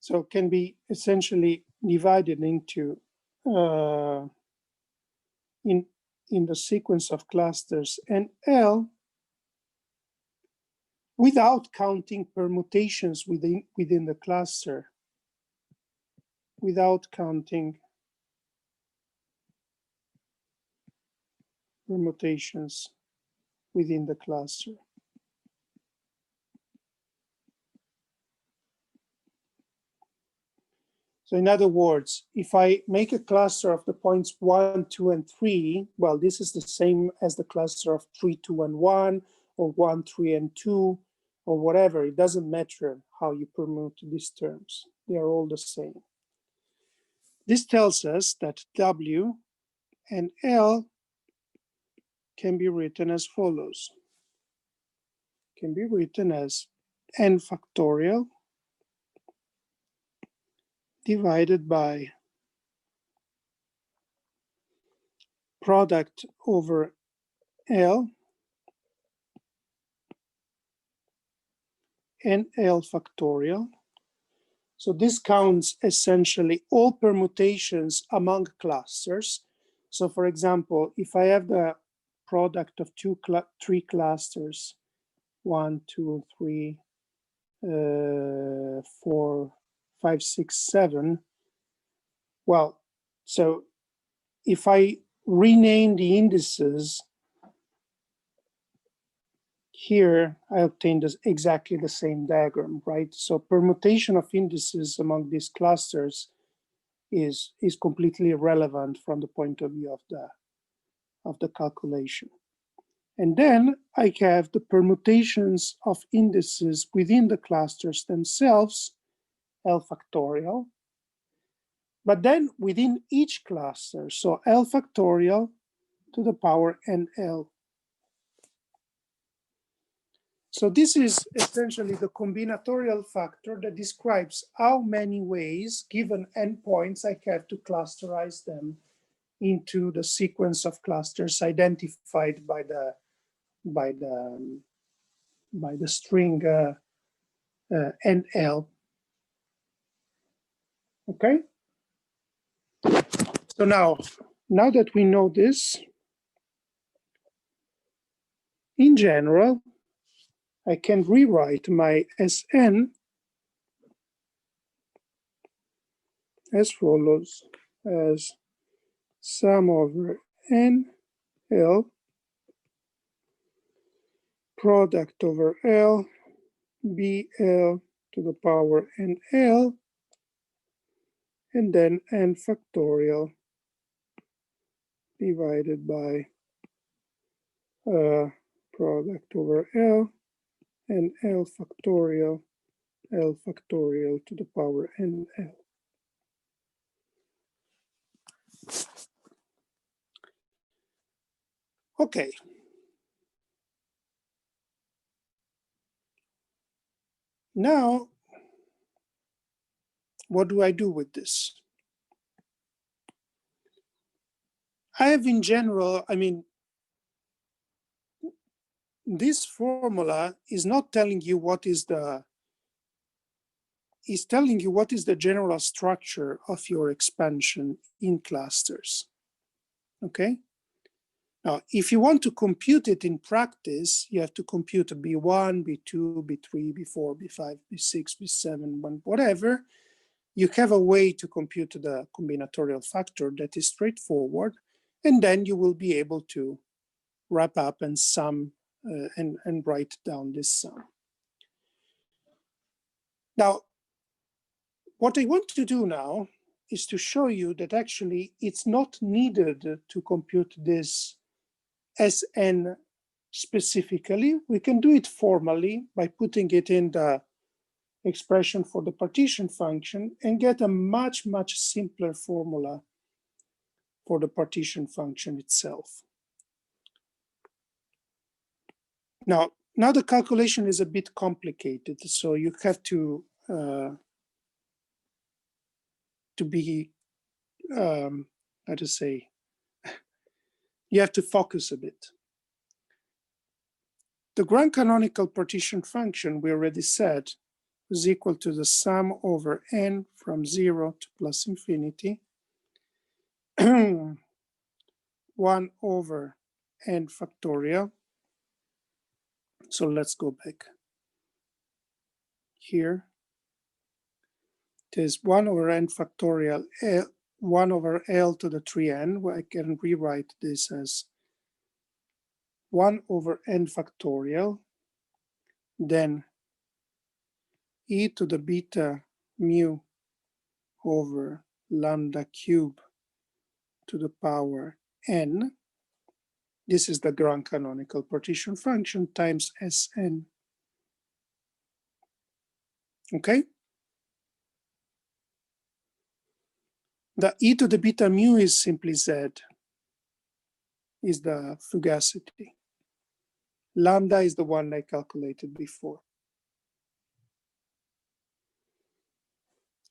So it can be essentially divided into in the sequence of clusters and L without counting permutations within the cluster, without counting permutations within the cluster. So in other words, if I make a cluster of the points 1, 2, and 3, well, this is the same as the cluster of 3, 2, and 1, or 1, 3, and 2, or whatever. It doesn't matter how you permute these terms. They are all the same. This tells us that W and L can be written as follows. Can be written as n factorial divided by product over L and L factorial. So this counts essentially all permutations among clusters. So for example, if I have the product of three clusters, 1, 2, 3, 4, 5, 6, 7. Well, so if I rename the indices here, I obtain exactly the same diagram, right? So permutation of indices among these clusters is completely irrelevant from the point of view of the calculation. And then I have the permutations of indices within the clusters themselves, L factorial, but then within each cluster, so L factorial to the power NL. So this is essentially the combinatorial factor that describes how many ways, given n points, I have to clusterize them into the sequence of clusters identified by the string NL. Okay. So now that we know this, in general, I can rewrite my Sn as follows, as sum over NL product over L BL to the power NL, and then n factorial divided by product over L and L factorial to the power NL. Okay. Now, what do I do with this? I have in general, I mean, this formula is not telling you what is the, is telling you what is the general structure of your expansion in clusters, okay? Now, if you want to compute it in practice, you have to compute B1, B2, B3, B4, B5, B6, B7, whatever. You have a way to compute the combinatorial factor that is straightforward, and then you will be able to wrap up and sum and write down this sum. Now, what I want to do now is to show you that actually it's not needed to compute this Sn specifically. We can do it formally by putting it in the expression for the partition function and get a much, much simpler formula for the partition function itself. Now the calculation is a bit complicated, so you have to be, how to say, you have to focus a bit. The grand canonical partition function, we already said, is equal to the sum over n from 0 to plus infinity, 1 over n factorial. So let's go back here. There's 1 over n factorial, 1 over L to the 3n, where I can rewrite this as 1 over n factorial, then e to the beta mu over lambda cube to the power n. This is the grand canonical partition function times Sn. Okay? The e to the beta mu is simply z, is the fugacity. Lambda is the one I calculated before.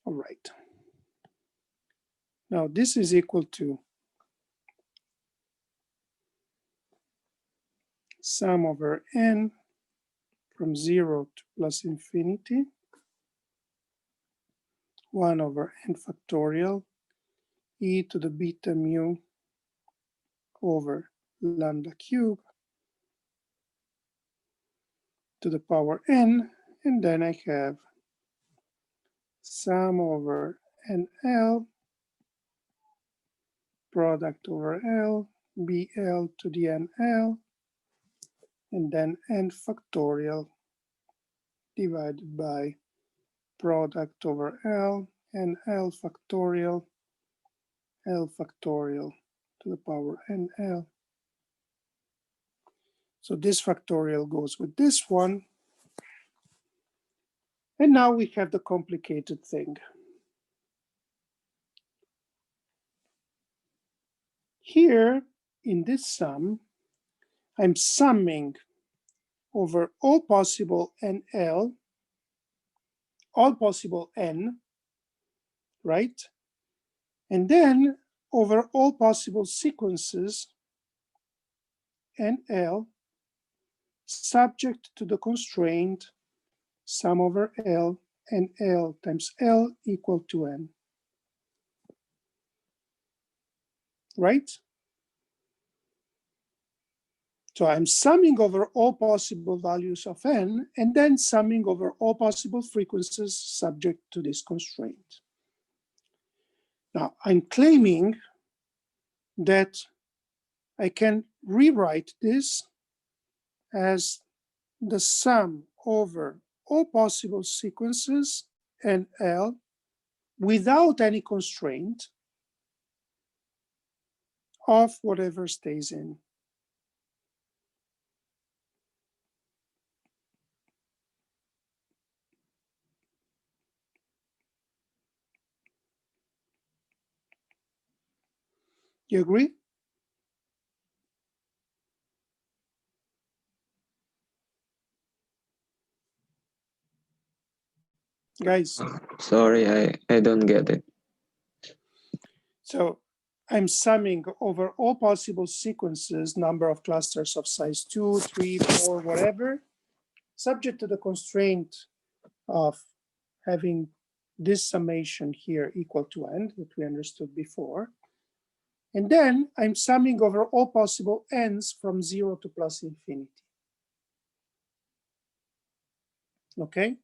All right. Now this is equal to sum over n from 0 to plus infinity, 1 over n factorial, e to the beta mu over lambda cube to the power n, and then I have sum over nl, product over L, BL to the NL, and then n factorial divided by product over L and L factorial to the power NL. So this factorial goes with this one. And now we have the complicated thing. Here in this sum, I'm summing over all possible NL, all possible N, right? And then over all possible sequences NL, subject to the constraint sum over L and L times L equal to N, right? So I'm summing over all possible values of N and then summing over all possible frequencies subject to this constraint. Now I'm claiming that I can rewrite this as the sum over all possible sequences and L without any constraint of whatever stays in. You agree? Guys, Sorry, I don't get it. so I'm summing over all possible sequences, number of clusters of size 2, 3, 4, whatever, subject to the constraint of having this summation here equal to n, that we understood before. And then I'm summing over all possible n's from 0 to plus infinity. Okay?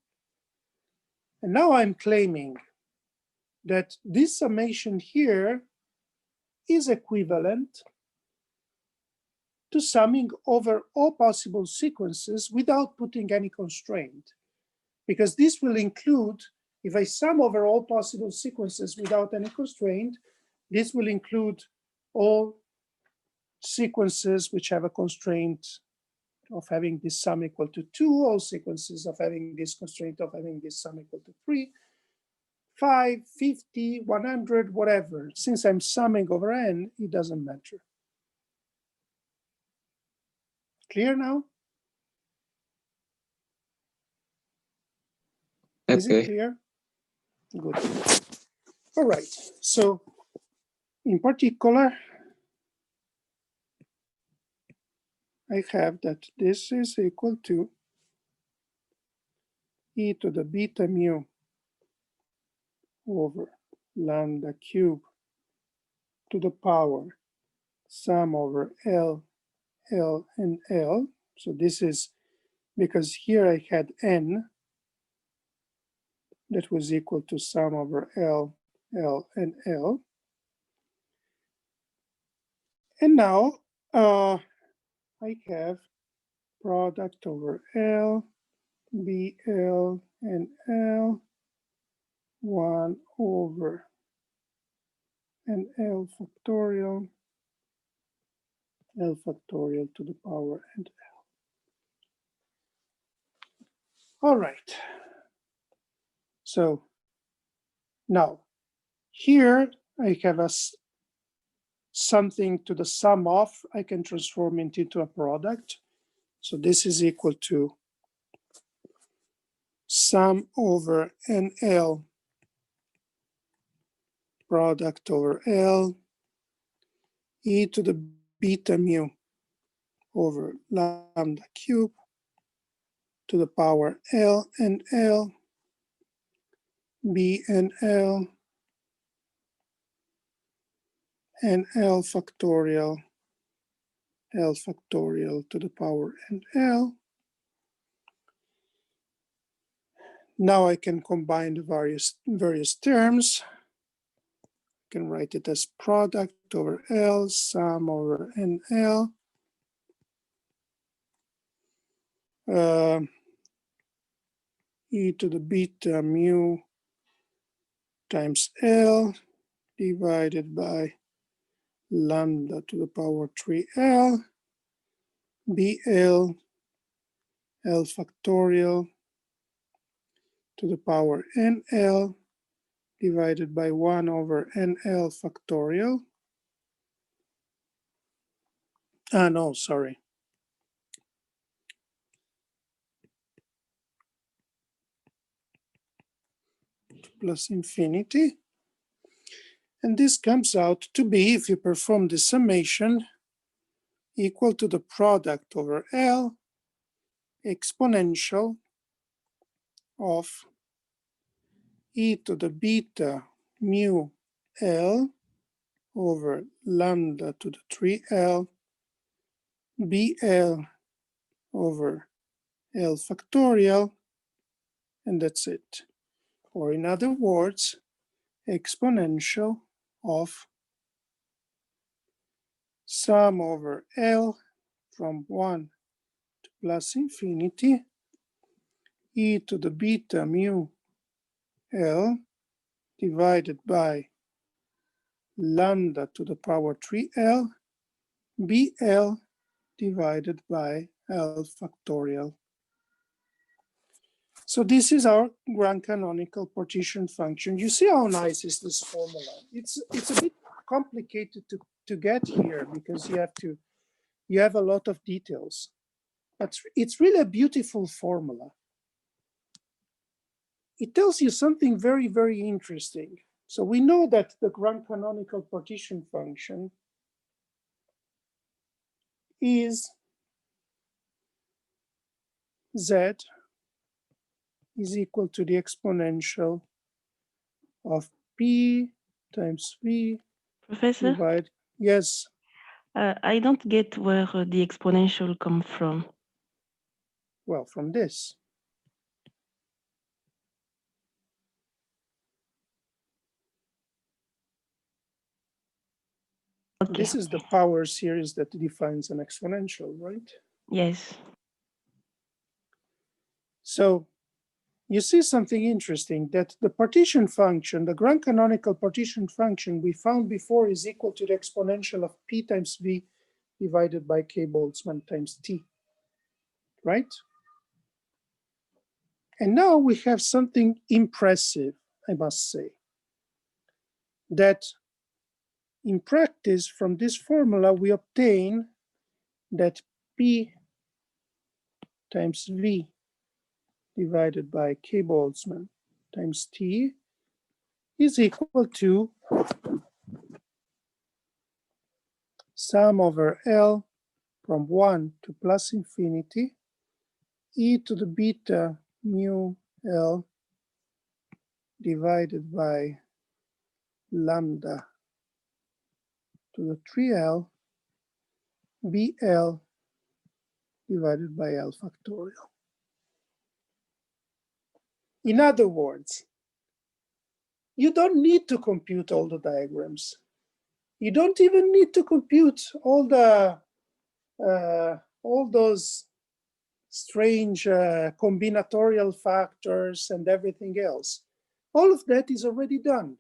And now I'm claiming that this summation here is equivalent to summing over all possible sequences without putting any constraint. Because this will include, if I sum over all possible sequences without any constraint, this will include all sequences which have a constraint of having this sum equal to 2, all sequences of having this constraint of having this sum equal to 3, 5, 50, 100, whatever. Since I'm summing over n, it doesn't matter. Clear now? Is it Okay. clear? Good. All right. So in particular, I have that this is equal to e to the beta mu over lambda cube to the power sum over L, L, and L. So this is because here I had n that was equal to sum over L, L, and L. And now I have product over L, BL, and L, 1 over and L factorial to the power and L. All right. So now here I have something to the sum of, I can transform it into a product. So this is equal to sum over NL product over L e to the beta mu over lambda cube to the power L and L, B and L factorial, L factorial to the power and L. Now I can combine the various terms. I can write it as product over L, sum over NL. E to the beta mu times L divided by lambda to the power 3L, BL, L factorial to the power NL divided by 1 over NL factorial. No, sorry. Plus infinity. And this comes out to be, if you perform the summation, equal to the product over L exponential of e to the beta mu L over lambda to the 3L BL over L factorial, and that's it. Or in other words, exponential of sum over L from 1 to plus infinity e to the beta mu L divided by lambda to the power 3L BL divided by L factorial. So this is our grand canonical partition function. You see how nice is this formula? It's a bit complicated to get here because you have a lot of details, but it's really a beautiful formula. it tells you something very, very interesting. So we know that the grand canonical partition function is z is equal to the exponential of p times v Professor, divided. Yes, I don't get where the exponential come from. well, from this. Okay. This is the power series that defines an exponential, right? Yes. So you see something interesting, that the partition function, the grand canonical partition function we found before is equal to the exponential of p times v divided by k Boltzmann times t, right? And now we have something impressive, I must say, that in practice from this formula we obtain that p times v divided by k Boltzmann times t is equal to sum over L from 1 to plus infinity e to the beta mu L divided by lambda to the 3L BL divided by L factorial. In other words, you don't need to compute all the diagrams. You don't even need to compute all those strange combinatorial factors and everything else. All of that is already done.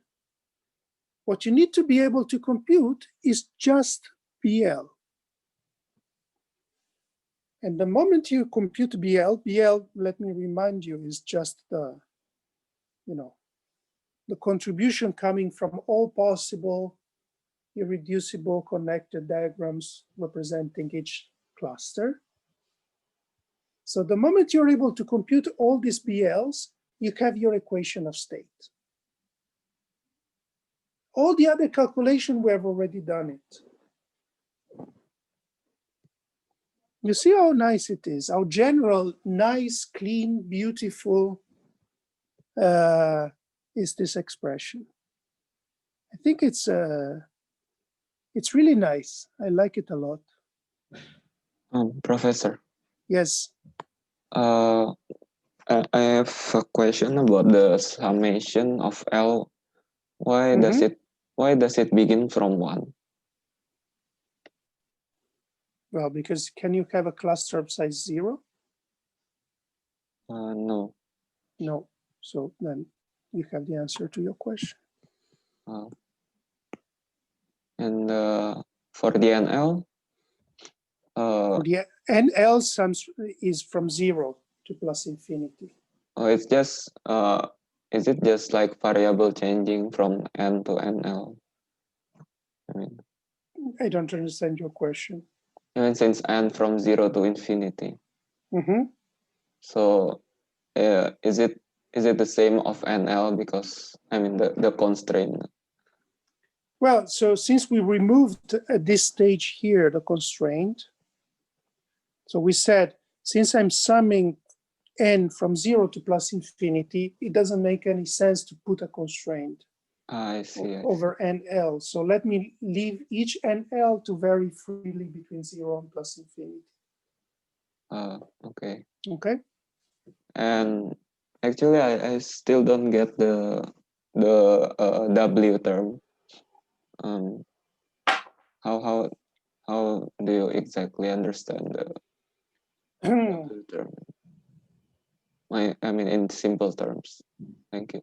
What you need to be able to compute is just BL. And the moment you compute BL, let me remind you, is just the, the contribution coming from all possible irreducible connected diagrams representing each cluster. So the moment you're able to compute all these BLs, you have your equation of state. All the other calculation, we have already done it. You see how nice it is, how general, nice, clean, beautiful is this expression. I think it's really nice. I like it a lot. Professor. Yes. I have a question about the summation of L. Why does it begin from 1? Well, because can you have a cluster of size 0? No. No. So then you have the answer to your question. And for the NL? For the NL sums is from 0 to plus infinity. It's just, is it just like variable changing from N to NL? I mean, I don't understand your question. I mean, since N from 0 to infinity. So is it the same of NL, because I mean the constraint? Well, so since we removed at this stage here the constraint, so we said, since I'm summing N from 0 to plus infinity, it doesn't make any sense to put a constraint I see. over NL. So let me leave each NL to vary freely between 0 and plus infinity. Okay. Okay. And actually, I still don't get the W term. How do you exactly understand the W term? I mean, in simple terms. Thank you.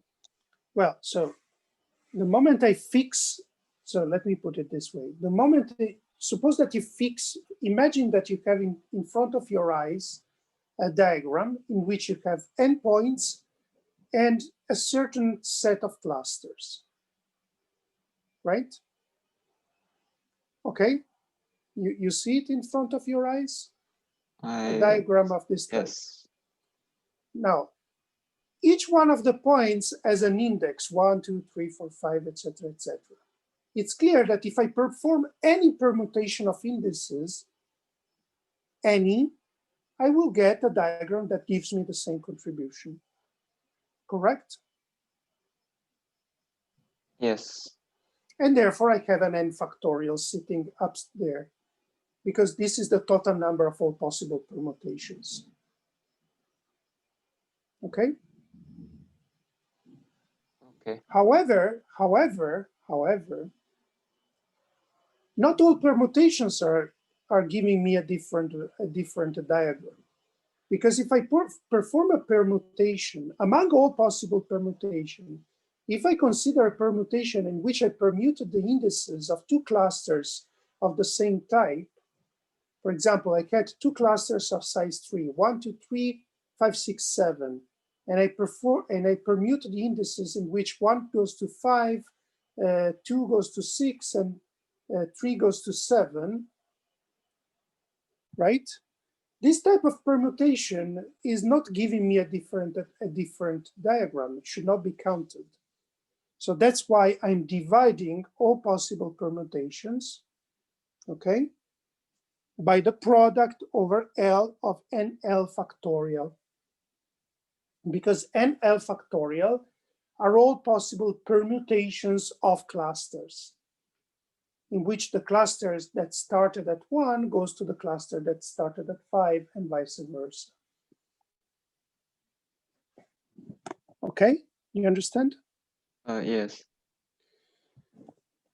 Well, so the moment I fix, so let me put it this way. The moment, suppose that you fix, imagine that you have in front of your eyes a diagram in which you have endpoints and a certain set of clusters, right? Okay, you see it in front of your eyes? A diagram of this type. Yes. Now, each one of the points has an index, 1, 2, 3, 4, 5, etc., etc. It's clear that if I perform any permutation of indices, I will get a diagram that gives me the same contribution. Correct? Yes. And therefore, I have an n factorial sitting up there, because this is the total number of all possible permutations. Okay? Okay. However, not all permutations are giving me a different diagram. Because if I perform a permutation, among all possible permutation, if I consider a permutation in which I permuted the indices of two clusters of the same type, for example, I had two clusters of size 3, 1, 2, 3, 5, 6, 7, and I permuted the indices in which 1 goes to 5, 2 goes to 6, and 3 goes to 7, right? This type of permutation is not giving me a different diagram. It should not be counted. So that's why I'm dividing all possible permutations, okay, by the product over L of NL factorial. Because NL factorial are all possible permutations of clusters, in which the clusters that started at 1 goes to the cluster that started at 5 and vice versa. Okay, you understand? Yes.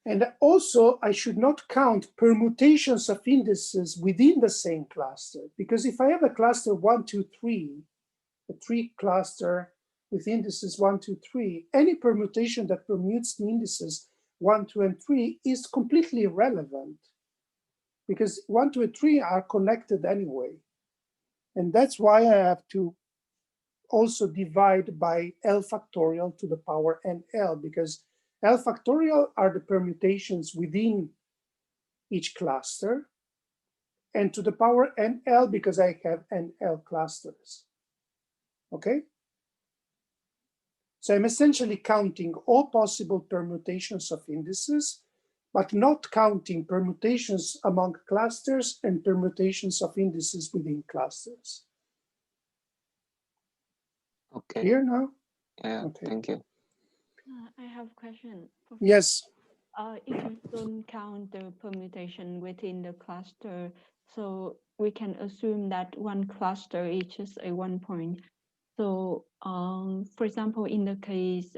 And also, I should not count permutations of indices within the same cluster, because if I have a cluster 1, 2, 3, a 3 cluster with indices 1, 2, 3, any permutation that permutes the indices 1, 2, and 3 is completely irrelevant, because 1, 2, and 3 are connected anyway. And that's why I have to also divide by L factorial to the power NL, because L factorial are the permutations within each cluster, and to the power NL because I have NL clusters. Okay? So I'm essentially counting all possible permutations of indices, but not counting permutations among clusters and permutations of indices within clusters. Okay. Clear now? Yeah, okay. Thank you. I have a question. Yes. If we don't count the permutation within the cluster, so we can assume that one cluster is just a 1 point. So, for example, in the case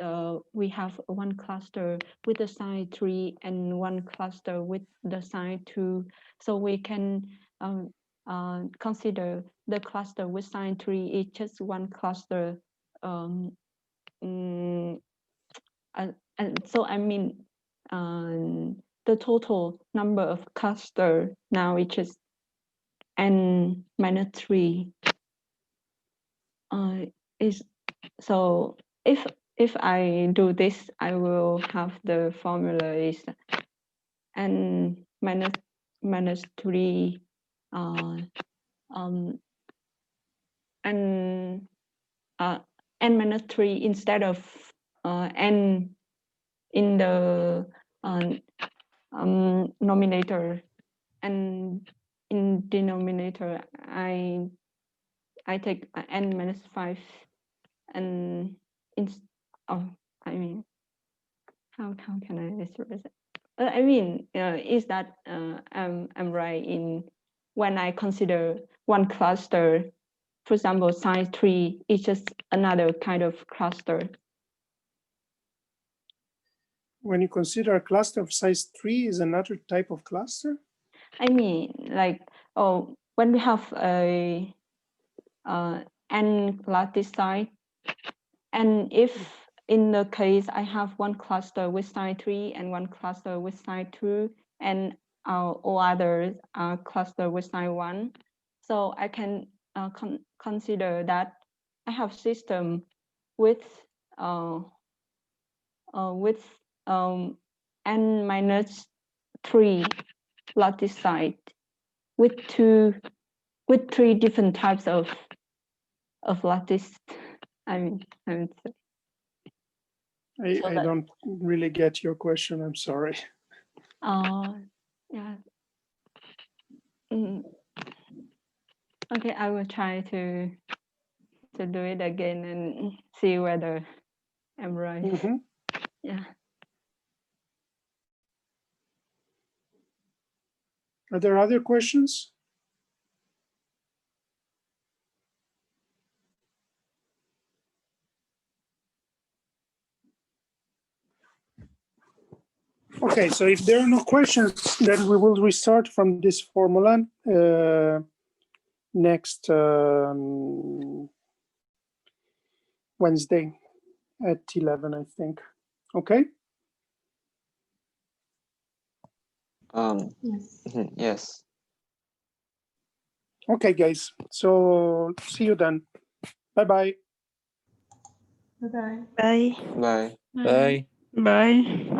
we have one cluster with the sign 3 and one cluster with the sign 2, so we can consider the cluster with sign 3 is just one cluster. And so I mean, the total number of cluster now is just n minus 3. Is so if I do this, I will have the formula is n minus 3 n minus 3 instead of n in the numerator, and in denominator I take n minus 5, and I mean, how can I express it? I mean, is that I'm right in when I consider one cluster, for example, size 3 is just another kind of cluster. When you consider a cluster of size 3 is another type of cluster? I mean, like, when we have a n lattice, and if in the case I have one cluster with sign 3 and one cluster with sign 2, and all others are cluster with sign 1, so I can consider that I have system with n minus 3 lattice with 3 different types of lattice. I would say. I don't really get your question. I'm sorry. Yeah. Okay, I will try to do it again and see whether I'm right. Yeah. Are there other questions? Okay, so if there are no questions, then we will restart from this formula next Wednesday at 11, I think. Okay? Yes. Yes. Okay, guys. So see you then. Bye-bye. Bye-bye. Bye. Bye. Bye. Bye.